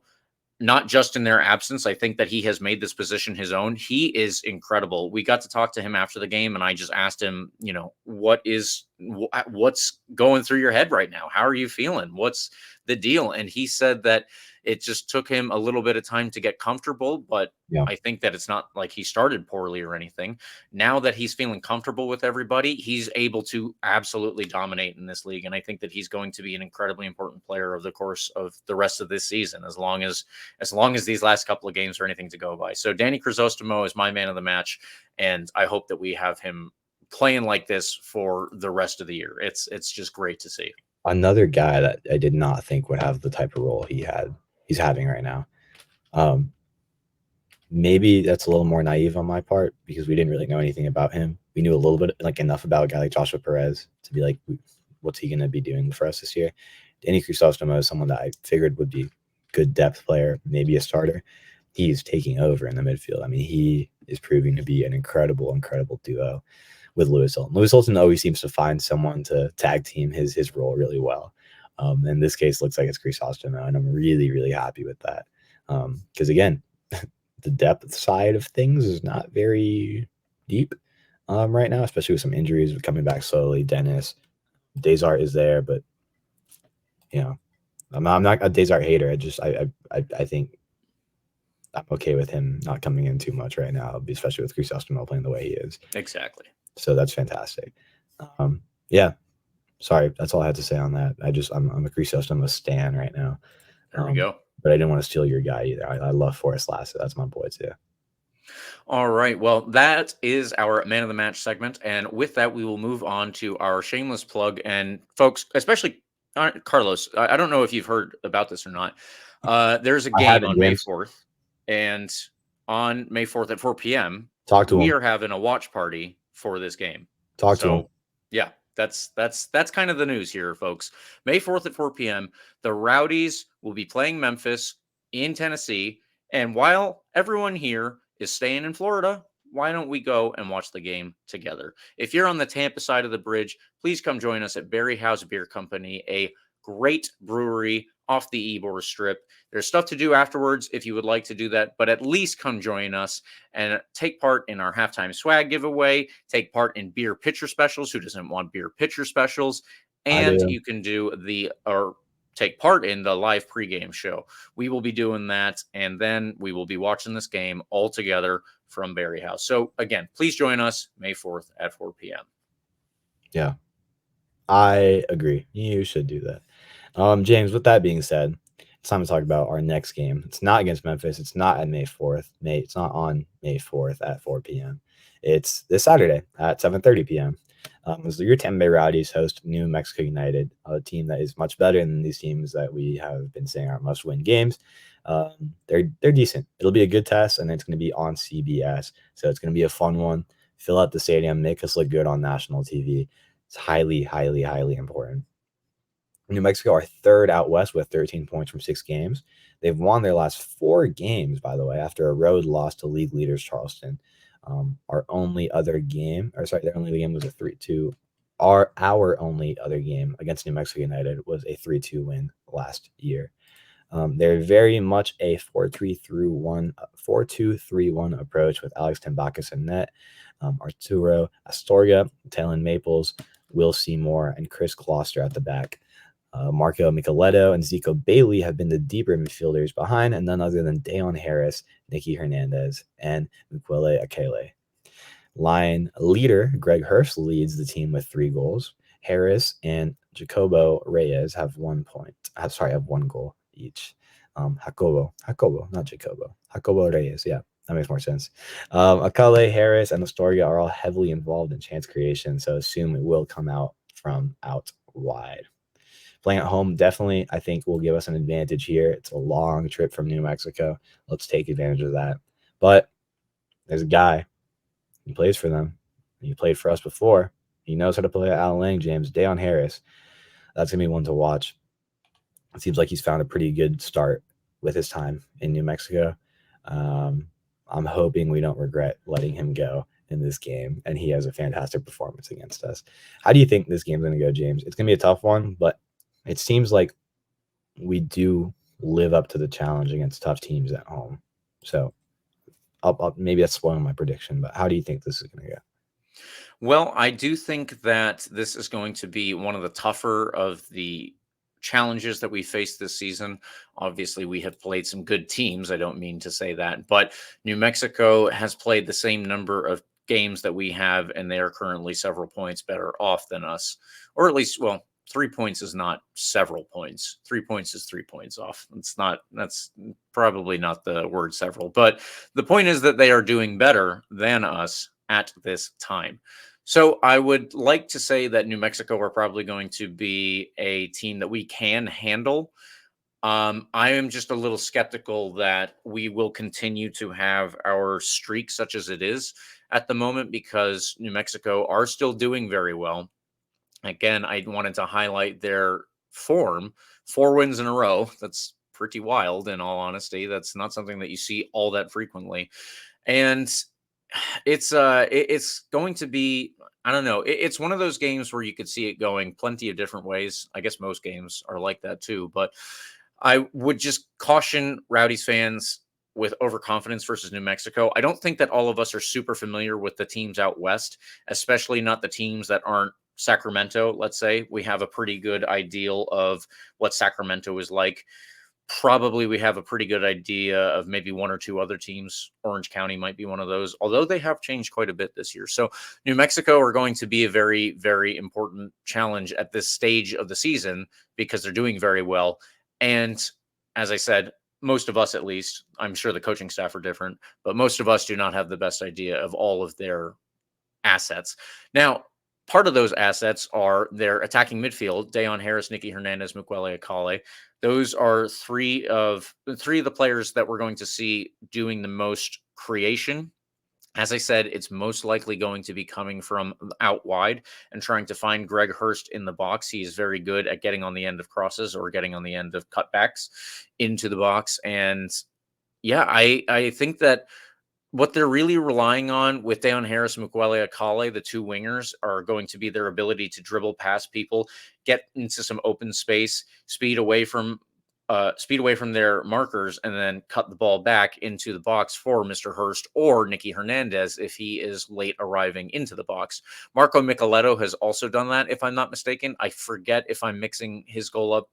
not just in their absence, I think that he has made this position his own. He is incredible. We got to talk to him after the game, and I just asked him, what's going through your head right now? How are you feeling? What's the deal? And he said that it just took him a little bit of time to get comfortable, but Yeah. I think that it's not like he started poorly or anything. Now that he's feeling comfortable with everybody, he's able to absolutely dominate in this league. And I think that he's going to be an incredibly important player over the course of the rest of this season, as long as these last couple of games are anything to go by. So Danny Crisostomo is my man of the match, and I hope that we have him playing like this for the rest of the year. It's just great to see. Another guy that I did not think would have the type of role he's having right now. Maybe that's a little more naive on my part because we didn't really know anything about him. We knew a little bit, like enough about a guy like Joshua Perez to be like, what's he going to be doing for us this year? Danny Crisostomo is someone that I figured would be good depth player, maybe a starter. He's taking over in the midfield. I mean, he is proving to be an incredible, incredible duo with Lewis Hilton. Lewis Hilton always seems to find someone to tag team his role really well. In this case, looks like it's Crisostomo, and I'm really, really happy with that. Because again, the depth side of things is not very deep right now, especially with some injuries coming back slowly. Dennis, Desart is there, but I'm not a Desart hater. I think I'm okay with him not coming in too much right now, especially with Crisostomo playing the way he is. Exactly. So that's fantastic. Yeah. Sorry, that's all I had to say on that. I'm a Crisostomo stan right now. There we go. But I didn't want to steal your guy either. I love Forrest Lasso. That's my boy too. All right. Well, that is our man of the match segment. And with that, we will move on to our shameless plug. And folks, especially Carlos, I don't know if you've heard about this or not. There's a game on May 4th. And on May 4th at 4 p.m., we are having a watch party for this game. Talk to him. Yeah, that's kind of the news here, folks. May 4th at 4 p.m., the Rowdies will be playing Memphis in Tennessee. And while everyone here is staying in Florida, why don't we go and watch the game together? If you're on the Tampa side of the bridge, please come join us at Berry House Beer Company, a great brewery off the Ybor Strip. There's stuff to do afterwards if you would like to do that, but at least come join us and take part in our halftime swag giveaway, take part in beer pitcher specials. Who doesn't want beer pitcher specials? And you can take part in the live pregame show. We will be doing that, and then we will be watching this game all together from Berry House. So again, please join us May 4th at 4 p.m. Yeah, I agree. You should do that. James, with that being said, it's time to talk about our next game. It's not against Memphis. It's not at May 4th. It's not on May 4th at 4 p.m. It's this Saturday at 7:30 p.m. Your Tampa Bay Rowdies host New Mexico United, a team that is much better than these teams that we have been saying are must-win games. They're decent. It'll be a good test, and it's going to be on CBS, so it's going to be a fun one. Fill out the stadium, make us look good on national TV. It's highly, highly, highly important. New Mexico are third out west with 13 points from 6 games. They've won their last 4 games, by the way, after a road loss to league leaders Charleston. Our only other game, or sorry, their only game was a 3-2. Our only other game against New Mexico United was a 3-2 win last year. They're very much a 4-2-3-1 approach with Alex Tambakis in net, Arturo Astorga, Talon Maples, Will Seymour, and Chris Kloster at the back. Marco Micheletto and Zico Bailey have been the deeper midfielders behind, and none other than Dayon Harris, Nicky Hernandez, and Mukwele Akele. Line leader Greg Hurst leads the team with 3 goals. Harris and Jacobo Reyes have 1 point. Have 1 goal each. Jacobo, not Jacobo. Jacobo Reyes, yeah, that makes more sense. Akale, Harris, and Astoria are all heavily involved in chance creation, so assume it will come out from out wide. Playing at home definitely, I think, will give us an advantage here. It's a long trip from New Mexico. Let's take advantage of that. But there's a guy. He plays for them. He played for us before. He knows how to play at Alan Lang, James. Dayon Harris. That's going to be one to watch. It seems like he's found a pretty good start with his time in New Mexico. I'm hoping we don't regret letting him go in this game, and he has a fantastic performance against us. How do you think this game's going to go, James? It's going to be a tough one, but it seems like we do live up to the challenge against tough teams at home. So maybe that's spoiling my prediction, but how do you think this is going to go? Well, I do think that this is going to be one of the tougher of the challenges that we face this season. Obviously, we have played some good teams. I don't mean to say that, but New Mexico has played the same number of games that we have, and they are currently several points better off than us, or at least, well, 3 points is not several points. 3 points is 3 points off. That's probably not the word several, but the point is that they are doing better than us at this time. So I would like to say that New Mexico are probably going to be a team that we can handle. I am just a little skeptical that we will continue to have our streak such as it is at the moment, because New Mexico are still doing very well. Again, I wanted to highlight their form, 4 wins in a row. That's pretty wild, in all honesty. That's not something that you see all that frequently. And it's going to be, I don't know. It's one of those games where you could see it going plenty of different ways. I guess most games are like that too, but I would just caution Rowdies fans with overconfidence versus New Mexico. I don't think that all of us are super familiar with the teams out west, especially not the teams that aren't Sacramento. Let's say we have a pretty good ideal of what Sacramento is like. Probably we have a pretty good idea of maybe 1 or 2 other teams. Orange County might be one of those, although they have changed quite a bit this year. So New Mexico are going to be a very, very important challenge at this stage of the season because they're doing very well. And as I said, most of us, at least, I'm sure the coaching staff are different, but most of us do not have the best idea of all of their assets. Now, part of those assets are their attacking midfield: Dayon Harris, Nicky Hernandez, Mukwele Akale. Those are three of the players that we're going to see doing the most creation. As I said, it's most likely going to be coming from out wide and trying to find Greg Hurst in the box. He is very good at getting on the end of crosses or getting on the end of cutbacks into the box. And yeah, I think that what they're really relying on with Dayon Harris and Mukwele Akale, the 2 wingers, are going to be their ability to dribble past people, get into some open space, speed away from their markers, and then cut the ball back into the box for Mr. Hurst or Nicky Hernandez if he is late arriving into the box. Marco Micheletto has also done that, if I'm not mistaken. I forget if I'm mixing his goal up,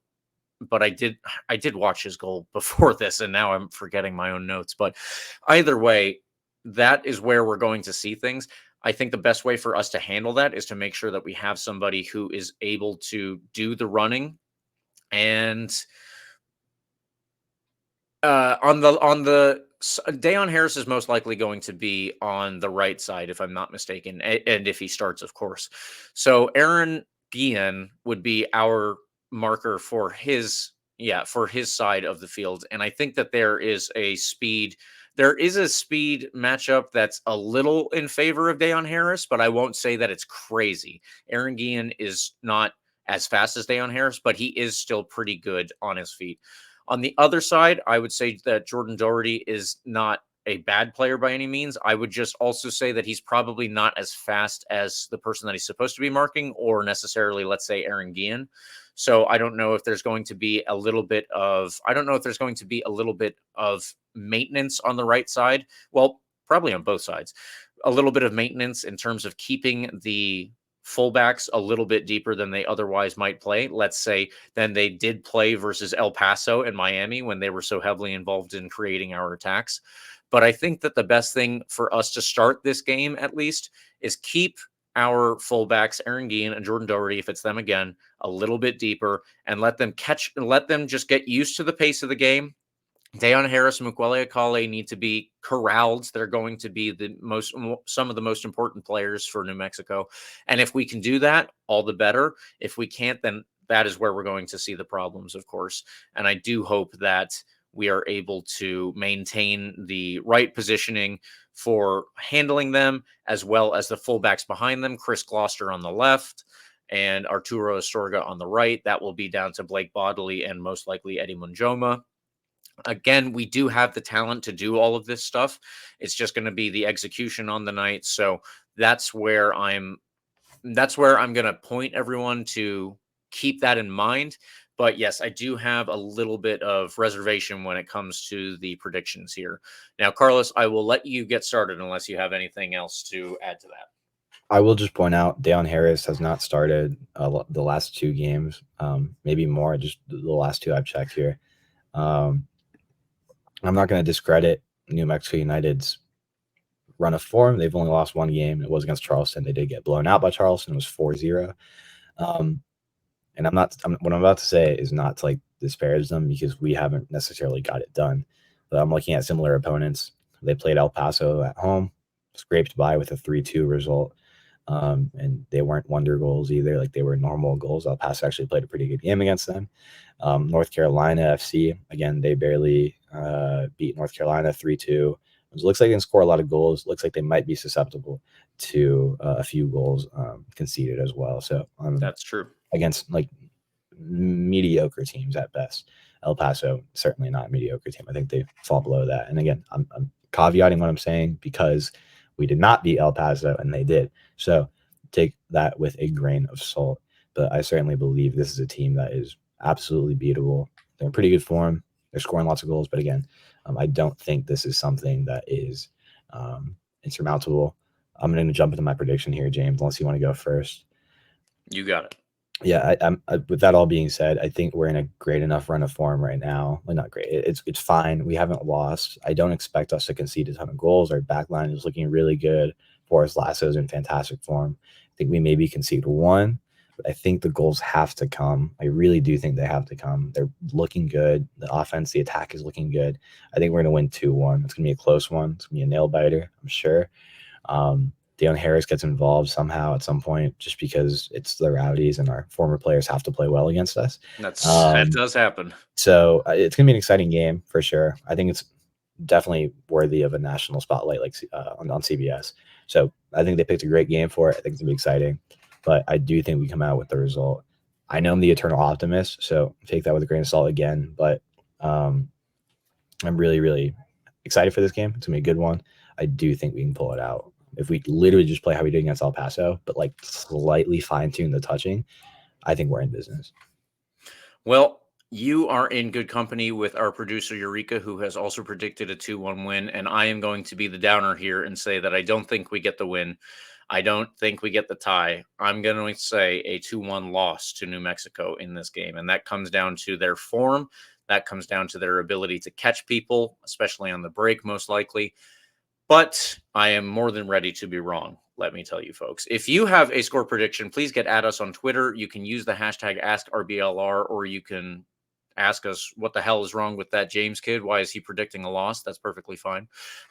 but I did watch his goal before this, and now I'm forgetting my own notes. But either way, that is where we're going to see things. I think the best way for us to handle that is to make sure that we have somebody who is able to do the running. And on the Dayon Harris is most likely going to be on the right side, if I'm not mistaken, and if he starts, of course. So Aaron Guillen would be our marker for his side of the field, and I think that there is a speed matchup that's a little in favor of Dayon Harris, but I won't say that it's crazy. Aaron Guillen is not as fast as Deion Harris, but he is still pretty good on his feet. On the other side, I would say that Jordan Doherty is not a bad player by any means. I would just also say that he's probably not as fast as the person that he's supposed to be marking, or necessarily, let's say, Aaron Guillen. So I don't know if there's going to be a little bit of maintenance on the right side. Well, probably on both sides. A little bit of maintenance in terms of keeping the fullbacks a little bit deeper than they otherwise might play, let's say, than they did play versus El Paso and Miami when they were so heavily involved in creating our attacks. But I think that the best thing for us to start this game, at least, is keep our fullbacks, Aaron Guillen and Jordan Doherty, if it's them again, a little bit deeper, and let them just get used to the pace of the game. Deion Harris and Mukwele Akale need to be corralled. They're going to be some of the most important players for New Mexico. And if we can do that, all the better. If we can't, then that is where we're going to see the problems, of course. And I do hope that we are able to maintain the right positioning for handling them, as well as the fullbacks behind them, Chris Gloucester on the left and Arturo Astorga on the right. That will be down to Blake Bodley and most likely Eddie Munjoma. Again, we do have the talent to do all of this stuff. It's just going to be the execution on the night. So that's where I'm going to point everyone to keep that in mind. But yes, I do have a little bit of reservation when it comes to the predictions here. Now, Carlos, I will let you get started unless you have anything else to add to that. I will just point out Deion Harris has not started the last 2 games, maybe more, just the last 2 I've checked here. I'm not going to discredit New Mexico United's run of form. They've only lost 1 game. It was against Charleston. They did get blown out by Charleston. It was 4-0. And what I'm about to say is not to disparage them, because we haven't necessarily got it done. But I'm looking at similar opponents. They played El Paso at home, scraped by with a 3-2 result. And they weren't wonder goals either. They were normal goals. El Paso actually played a pretty good game against them. North Carolina FC, again, they barely beat North Carolina 3-2. It looks like they can score a lot of goals. Looks like they might be susceptible to a few goals conceded as well. So that's true. Against mediocre teams at best. El Paso, certainly not a mediocre team. I think they fall below that. And again, I'm caveating what I'm saying because we did not beat El Paso and they did. So take that with a grain of salt. But I certainly believe this is a team that is absolutely beatable. They're in pretty good form. They're scoring lots of goals. But again, I don't think this is something that is insurmountable. I'm going to jump into my prediction here, James, unless you want to go first. You got it. Yeah, with that all being said, I think we're in a great enough run of form right now. Well, not great. It's fine. We haven't lost. I don't expect us to concede a ton of goals. Our back line is looking really good. Forrest Lasso is in fantastic form. I think we maybe concede 1, but I think the goals have to come. I really do think they have to come. They're looking good. The offense, the attack is looking good. I think we're going to win 2-1. It's going to be a close one. It's going to be a nail biter, I'm sure. Deion Harris gets involved somehow at some point, just because it's the Rowdies and our former players have to play well against us. That does happen. So it's going to be an exciting game for sure. I think it's definitely worthy of a national spotlight on CBS. So I think they picked a great game for it. I think it's going to be exciting. But I do think we come out with the result. I know I'm the eternal optimist, so take that with a grain of salt again. But I'm really, really excited for this game. It's going to be a good one. I do think we can pull it out. If we literally just play how we did against El Paso, but slightly fine-tune the touching, I think we're in business. Well, you are in good company with our producer, Eureka, who has also predicted a 2-1 win. And I am going to be the downer here and say that I don't think we get the win. I don't think we get the tie. I'm going to say a 2-1 loss to New Mexico in this game. And that comes down to their form. That comes down to their ability to catch people, especially on the break, most likely. But I am more than ready to be wrong, let me tell you, folks. If you have a score prediction, please get at us on Twitter. You can use the hashtag AskRBLR, or you can ask us what the hell is wrong with that James kid. Why is he predicting a loss? That's perfectly fine.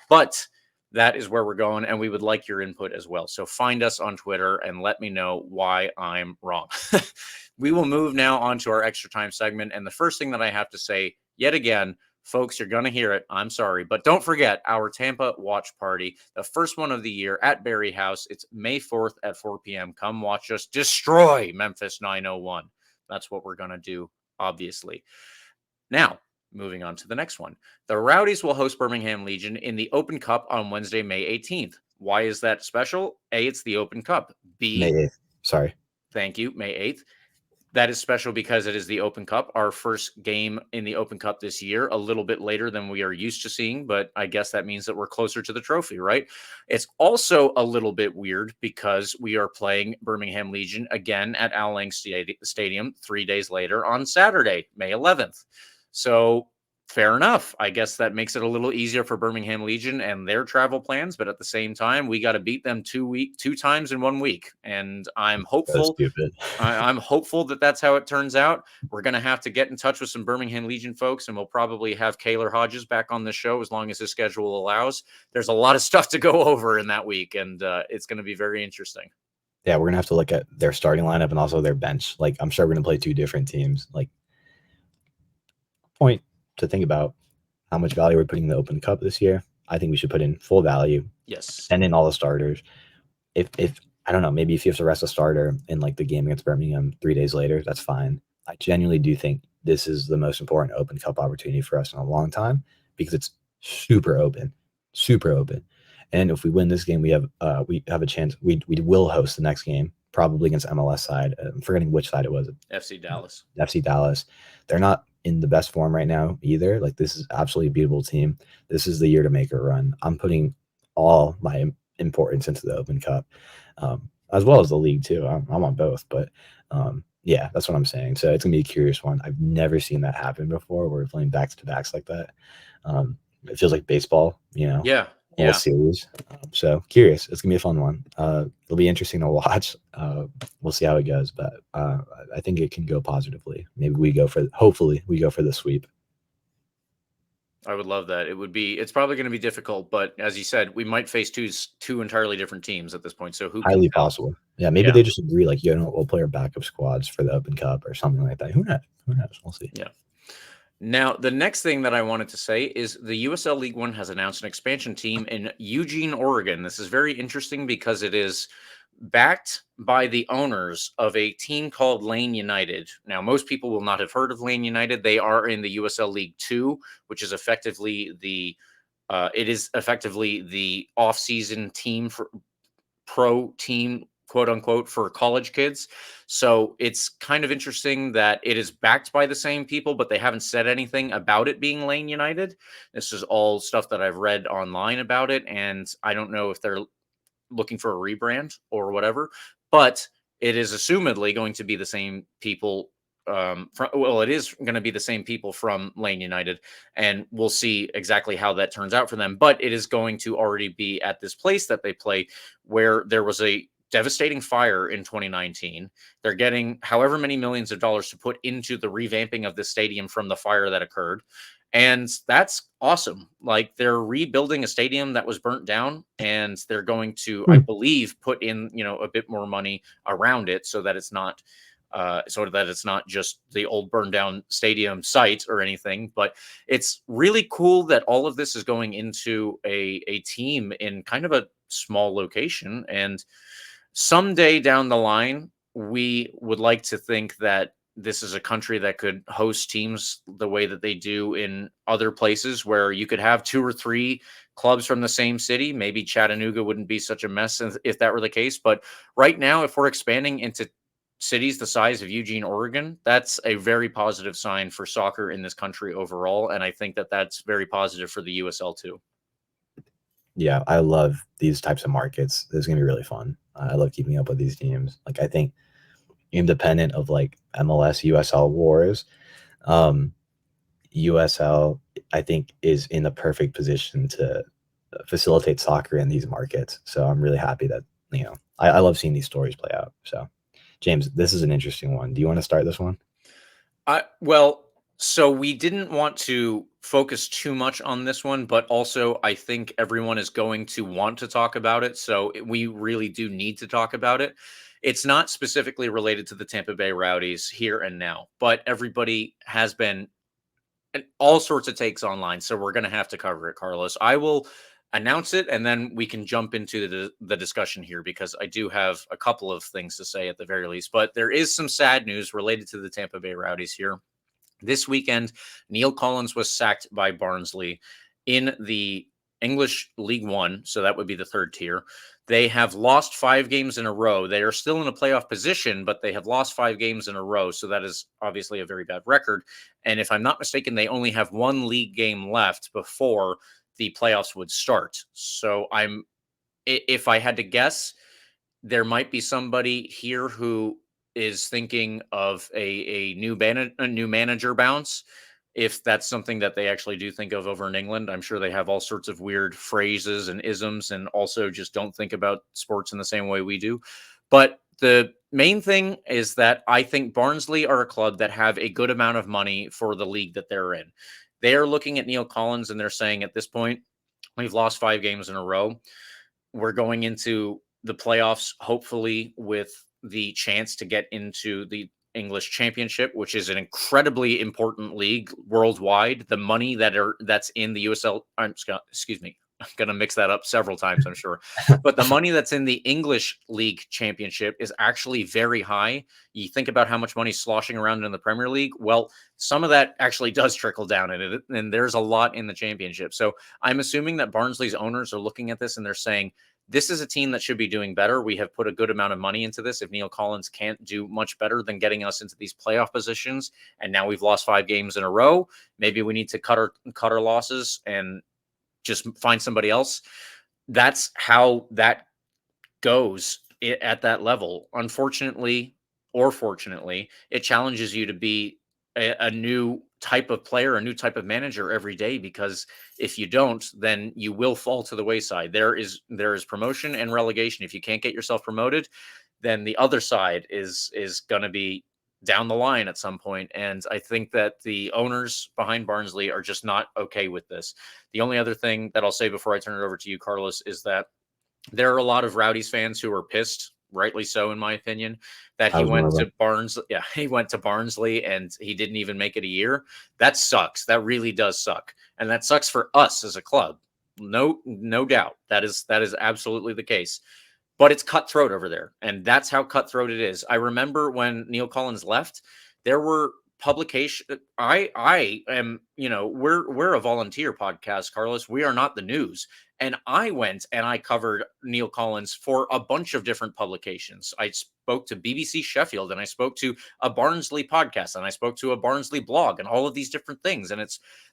But that is where we're going, and we would like your input as well. So find us on Twitter and let me know why I'm wrong. We will move now on to our extra time segment. And the first thing that I have to say, yet again, Folks, you're going to hear it. I'm sorry. But don't forget our Tampa watch party, the first one of the year at Berry House. It's May 4th at 4 p.m. Come watch us destroy Memphis 901. That's what we're going to do, obviously. Now, moving on to the next one. The Rowdies will host Birmingham Legion in the Open Cup on Wednesday, May 18th. Why is that special? A, it's the Open Cup. B, May 8th. Sorry. Thank you, May 8th. That is special because it is the Open Cup, our first game in the Open Cup this year, a little bit later than we are used to seeing, but I guess that means that we're closer to the trophy, right? It's also a little bit weird because we are playing Birmingham Legion again at Al Lang Stadium 3 days later on Saturday, May 11th. So fair enough. I guess that makes it a little easier for Birmingham Legion and their travel plans, but at the same time, we got to beat them 2 times in 1 week. And I'm hopeful. Stupid. I'm hopeful that that's how it turns out. We're going to have to get in touch with some Birmingham Legion folks, and we'll probably have Kaylor Hodges back on the show as long as his schedule allows. There's a lot of stuff to go over in that week, and it's going to be very interesting. Yeah, we're going to have to look at their starting lineup and also their bench. Like, I'm sure we're going to play two different teams. Like, point to think about how much value we're putting in the Open Cup this year. I think we should put in full value. Yes. And in all the starters. If I don't know, maybe if you have to rest a starter in like the game against Birmingham 3 days later, that's fine. I genuinely do think this is the most important Open Cup opportunity for us in a long time because it's super open. And if we win this game, we have a chance. We will host the next game, probably against MLS side. I'm forgetting which side it was. FC Dallas. FC Dallas. They're not in the best form right now either. Like, this is absolutely a beatable team. This is the year to make a run. I'm putting all my importance into the Open Cup, as well as the league too. I'm on both, but yeah, that's what I'm saying. So it's gonna be a curious one. I've never seen that happen before. We're playing backs-to-backs like that. It feels like baseball, Yeah. all series. So curious. It's gonna be a fun one. It'll be interesting to watch. We'll see how it goes, but I think it can go positively. Maybe hopefully we go for the sweep. I would love that. It's probably going to be difficult, but as you said, we might face two entirely different teams at this point. So who can Highly tell? possible. Yeah, maybe they just agree, like, we'll play our backup squads for the Open Cup or something like that. Who knows? We'll see. Yeah. Now, the next thing that I wanted to say is the USL League One has announced an expansion team in Eugene, Oregon. This is very interesting because it is backed by the owners of a team called Lane United. Now, most people will not have heard of Lane United. They are in the USL League 2, which is effectively the off-season team for pro team, quote unquote, for college kids. So it's kind of interesting that it is backed by the same people, but they haven't said anything about it being Lane United. This is all stuff that I've read online about it, and I don't know if they're looking for a rebrand or whatever, but it is assumedly going to be the same people. It is going to be the same people from Lane United, and we'll see exactly how that turns out for them. But it is going to already be at this place that they play, where there was a devastating fire in 2019. They're getting however many millions of dollars to put into the revamping of the stadium from the fire that occurred. And that's awesome. Like, they're rebuilding a stadium that was burnt down, and they're going to, I believe, put in, a bit more money around it so that it's not just the old burned down stadium site or anything. But it's really cool that all of this is going into a team in kind of a small location. And someday down the line, we would like to think that this is a country that could host teams the way that they do in other places, where you could have 2 or 3 clubs from the same city. Maybe Chattanooga wouldn't be such a mess if that were the case. But right now, if we're expanding into cities the size of Eugene, Oregon, that's a very positive sign for soccer in this country overall. And I think that that's very positive for the USL too. Yeah, I love these types of markets. This is going to be really fun. I love keeping up with these teams. Like, I think independent of like MLS, USL wars, USL, I think, is in the perfect position to facilitate soccer in these markets. So I'm really happy that, I love seeing these stories play out. So, James, this is an interesting one. Do you want to start this one? So we didn't want to focus too much on this one, but also I think everyone is going to want to talk about it. So we really do need to talk about it. It's not specifically related to the Tampa Bay Rowdies here and now, but everybody has been all sorts of takes online. So we're going to have to cover it, Carlos. I will announce it, and then we can jump into the discussion here, because I do have a couple of things to say at the very least. But there is some sad news related to the Tampa Bay Rowdies here. This weekend, Neil Collins was sacked by Barnsley in the English League One, so that would be the third tier. They have lost 5 games in a row. They are still in a playoff position, but they have lost 5 games in a row, so that is obviously a very bad record. And if I'm not mistaken, they only have 1 league game left before the playoffs would start. So if I had to guess, there might be somebody here who is thinking of a new manager bounce. If that's something that they actually do think of over in England, I'm sure they have all sorts of weird phrases and isms, and also just don't think about sports in the same way we do. But the main thing is that I think Barnsley are a club that have a good amount of money for the league that they're in. They are looking at Neil Collins and they're saying, at this point, we've lost 5 games in a row. We're going into the playoffs, hopefully with the chance to get into the English Championship, which is an incredibly important league worldwide. The money that's in the USL, excuse me, I'm going to mix that up several times, I'm sure. But the money that's in the English League Championship is actually very high. You think about how much money is sloshing around in the Premier League. Well, some of that actually does trickle down in it, and there's a lot in the Championship. So I'm assuming that Barnsley's owners are looking at this and they're saying, this is a team that should be doing better. We have put a good amount of money into this. If Neil Collins can't do much better than getting us into these playoff positions, and now we've lost 5 games in a row, maybe we need to cut our losses and just find somebody else. That's how that goes at that level. Unfortunately, or fortunately, it challenges you to be a new type of player, a new type of manager every day, because if you don't, then you will fall to the wayside. There is promotion and relegation. If you can't get yourself promoted, then the other side is going to be down the line at some point. And I think that the owners behind Barnsley are just not okay with this. The only other thing that I'll say before I turn it over to you, Carlos, is that there are a lot of Rowdies fans who are pissed, rightly so, in my opinion, that he went to Barnsley and he didn't even make it a year. That sucks. That really does suck. And that sucks for us as a club. No doubt. That is absolutely the case. But it's cutthroat over there. And that's how cutthroat it is. I remember when Neil Collins left, there were publication. I am, we're a volunteer podcast, Carlos. We are not the news. And I went and I covered Neil Collins for a bunch of different publications. I spoke to BBC Sheffield, and I spoke to a Barnsley podcast, and I spoke to a Barnsley blog, and all of these different things. And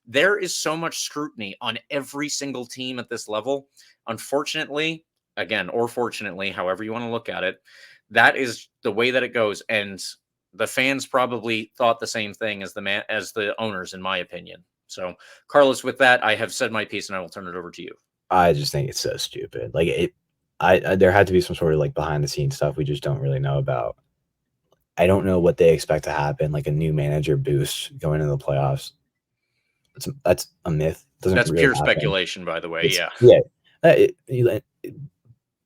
there is so much scrutiny on every single team at this level. Unfortunately, again, or fortunately, however you want to look at it, that is the way that it goes. And the fans probably thought the same thing as the owners, in my opinion. So, Carlos, with that, I have said my piece, and I will turn it over to you. I just think it's so stupid. Like there had to be some sort of like behind the scenes stuff we just don't really know about. I don't know what they expect to happen, like a new manager boost going into the playoffs. That's a myth. That's really pure speculation, by the way.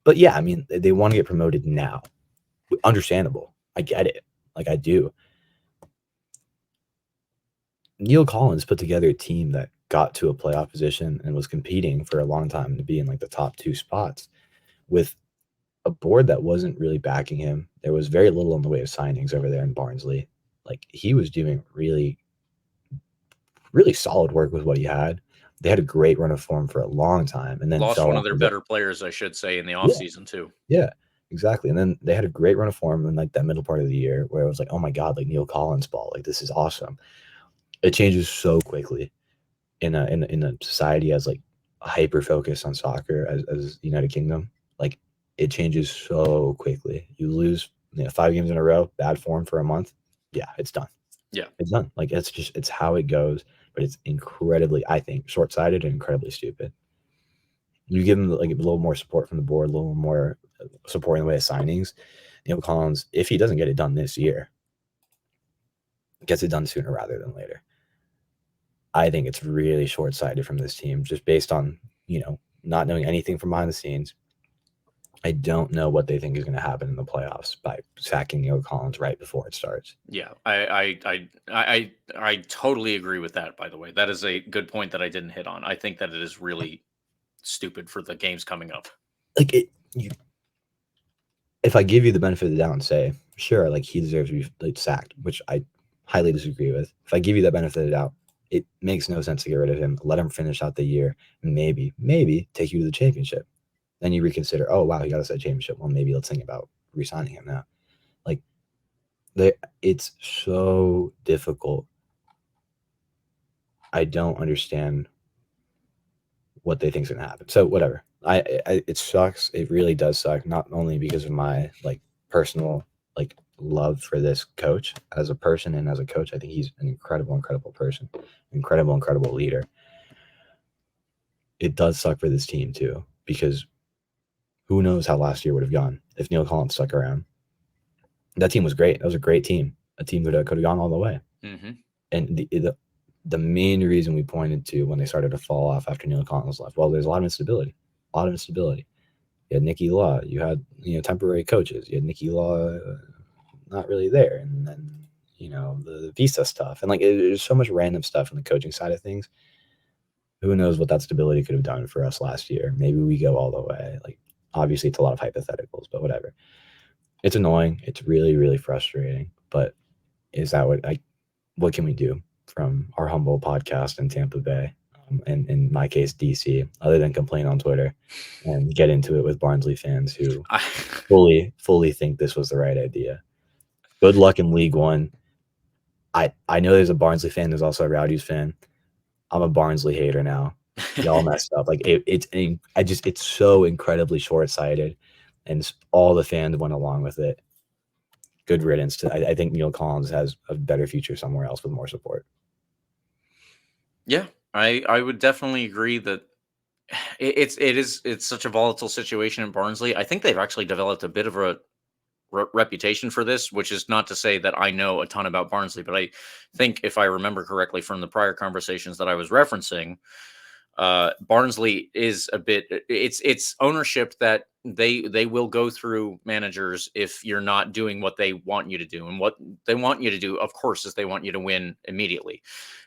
But yeah, I mean, they want to get promoted now. Understandable. I get it. Like, I do. Neil Collins put together a team that got to a playoff position and was competing for a long time to be in like the top 2 spots with a board that wasn't really backing him. There was very little in the way of signings over there in Barnsley. Like, he was doing really, really solid work with what he had. They had a great run of form for a long time, and then lost one of their better players, I should say, in the offseason too. Yeah, exactly. And then they had a great run of form in like that middle part of the year where it was like, oh my God, like Neil Collins ball, like this is awesome. It changes so quickly in a society as like a hyper focus on soccer as the United Kingdom. Like, it changes so quickly. You lose 5 games in a row, bad form for a month. Yeah, it's done. Yeah, it's done. Like, it's how it goes. But it's incredibly, I think, short-sighted and incredibly stupid. You give him like a little more support from the board, a little more support in the way of signings. Neil Collins, if he doesn't get it done this year, gets it done sooner rather than later. I think it's really short-sighted from this team, just based on, not knowing anything from behind the scenes. I don't know what they think is going to happen in the playoffs by sacking Neil Collins right before it starts. Yeah, I totally agree with that. By the way, that is a good point that I didn't hit on. I think that it is really stupid for the games coming up. Like if I give you the benefit of the doubt and say, sure, like he deserves to be like sacked, which I highly disagree with. If I give you that benefit of the doubt, it makes no sense to get rid of him. Let him finish out the year, and maybe take you to the championship. Then you reconsider. Oh wow, he got us that championship. Well, maybe let's think about re-signing him now. Like, it's so difficult. I don't understand what they think is going to happen. So whatever. It sucks. It really does suck. Not only because of my like personal like love for this coach as a person and as a coach. I think he's an incredible person, incredible leader. It does suck for this team too, because who knows how last year would have gone if Neil Collins stuck around. That team was great. That was a great team. A team that could have gone all the way. Mm-hmm. And the main reason we pointed to when they started to fall off after Neil Collins left, well, there's a lot of instability. You had Nicky Law. You had temporary coaches. You had Nicky Law not really there, and then the visa stuff, and like there's so much random stuff on the coaching side of things. Who knows what that stability could have done for us last year? Maybe we go all the way. Like obviously, it's a lot of hypotheticals, but whatever. It's annoying. It's really frustrating. But is that what can we do from our humble podcast in Tampa Bay, and in my case, DC, other than complain on Twitter and get into it with Barnsley fans who fully think this was the right idea? Good luck in League One. I know there's a Barnsley fan. There's also a Rowdies fan. I'm a Barnsley hater now. Y'all messed up. Like it's so incredibly short-sighted, and all the fans went along with it. Good riddance. I think Neil Collins has a better future somewhere else with more support. Yeah, I would definitely agree that it's such a volatile situation in Barnsley. I think they've actually developed a bit of a reputation for this, which is not to say that I know a ton about Barnsley, but I think if I remember correctly from the prior conversations that I was referencing, Barnsley is a bit it's ownership that they will go through managers if you're not doing what they want you to do. And what they want you to do, of course, is they want you to win immediately.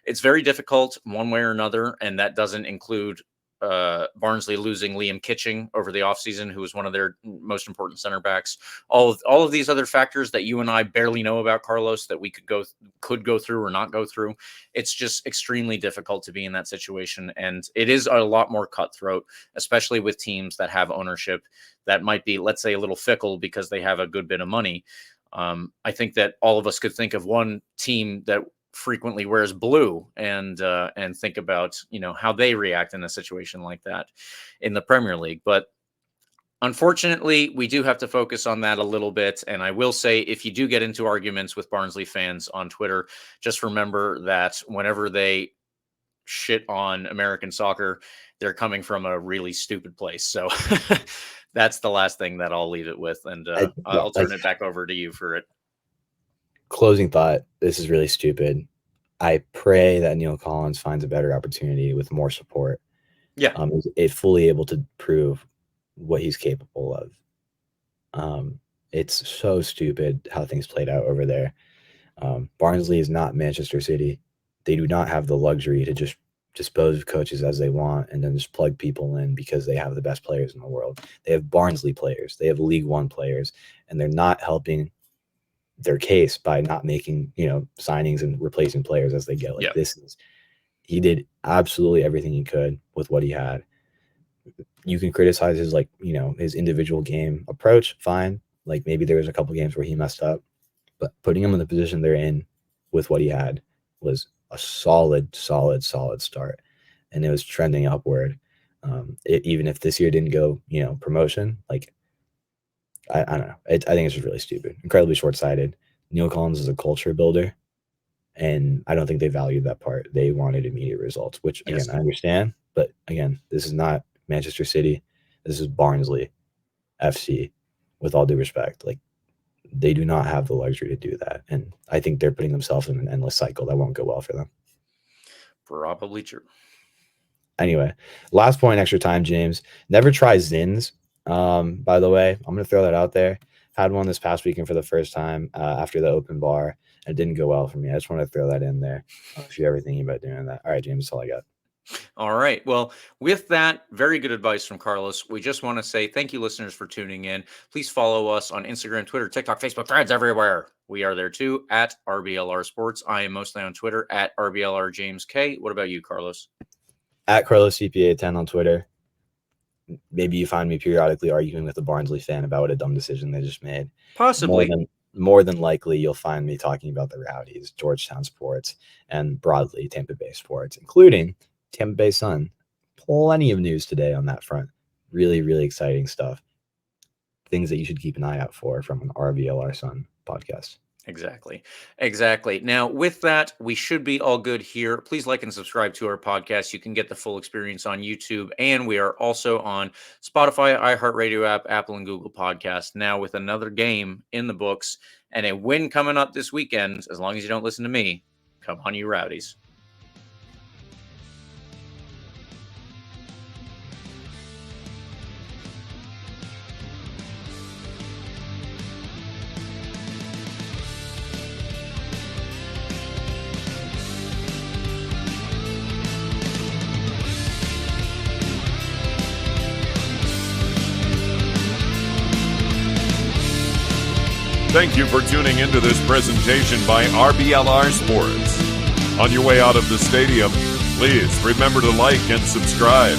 It's very difficult one way or another, and that doesn't include Barnsley losing Liam Kitching over the offseason, who was one of their most important center backs. All of these other factors that you and I barely know about, Carlos, that we could go through or not go through. It's just extremely difficult to be in that situation, and it is a lot more cutthroat, especially with teams that have ownership that might be, let's say, a little fickle because they have a good bit of money. I think that all of us could think of one team that frequently wears blue and think about how they react in a situation like that in the Premier League. But unfortunately, we do have to focus on that a little bit. And I will say, if you do get into arguments with Barnsley fans on Twitter, just remember that whenever they shit on American soccer, they're coming from a really stupid place. So that's the last thing that I'll leave it with, and I'll turn it back over to you for it. Closing thought, this is really stupid. I pray that Neil Collins finds a better opportunity with more support. Yeah. Is fully able to prove what he's capable of. It's so stupid how things played out over there. Barnsley is not Manchester City. They do not have the luxury to just dispose of coaches as they want and then just plug people in because they have the best players in the world. They have Barnsley players. They have League One players, and they're not helping their case by not making signings and replacing players as they go. Like he did absolutely everything he could with what he had. You can criticize his his individual game approach, fine. Like maybe there was a couple games where he messed up, but putting him in the position they're in with what he had was a solid start, and it was trending upward. Even if this year didn't go promotion, like I don't know. I think it's just really stupid, incredibly short-sighted. Neil Collins is a culture builder, and I don't think they valued that part. They wanted immediate results, which again I understand. But again, this is not Manchester City. This is Barnsley FC. With all due respect, like they do not have the luxury to do that, and I think they're putting themselves in an endless cycle that won't go well for them. Probably true. Anyway, last point, extra time, James. Never try Zins. By the way, I'm going to throw that out there. Had one this past weekend for the first time after the open bar. It didn't go well for me. I just want to throw that in there if you're ever thinking about doing that. All right, James, that's all I got. All right. Well, with that, very good advice from Carlos. We just want to say thank you, listeners, for tuning in. Please follow us on Instagram, Twitter, TikTok, Facebook, Threads, everywhere. We are there too at RBLR Sports. I am mostly on Twitter at RBLR James K. What about you, Carlos? At Carlos CPA10 on Twitter. Maybe you find me periodically arguing with a Barnsley fan about what a dumb decision they just made. Possibly. More than likely, you'll find me talking about the Rowdies, Georgetown sports, and broadly Tampa Bay sports, including Tampa Bay Sun. Plenty of news today on that front. Really, really exciting stuff. Things that you should keep an eye out for from an RBLR Sun podcast. Exactly. Now, with that, we should be all good here. Please like and subscribe to our podcast. You can get the full experience on YouTube, and we are also on Spotify, iHeartRadio app, Apple, and Google Podcasts. Now, with another game in the books and a win coming up this weekend, as long as you don't listen to me, come on, you Rowdies. Thank you for tuning into this presentation by RBLR Sports. On your way out of the stadium, please remember to like and subscribe.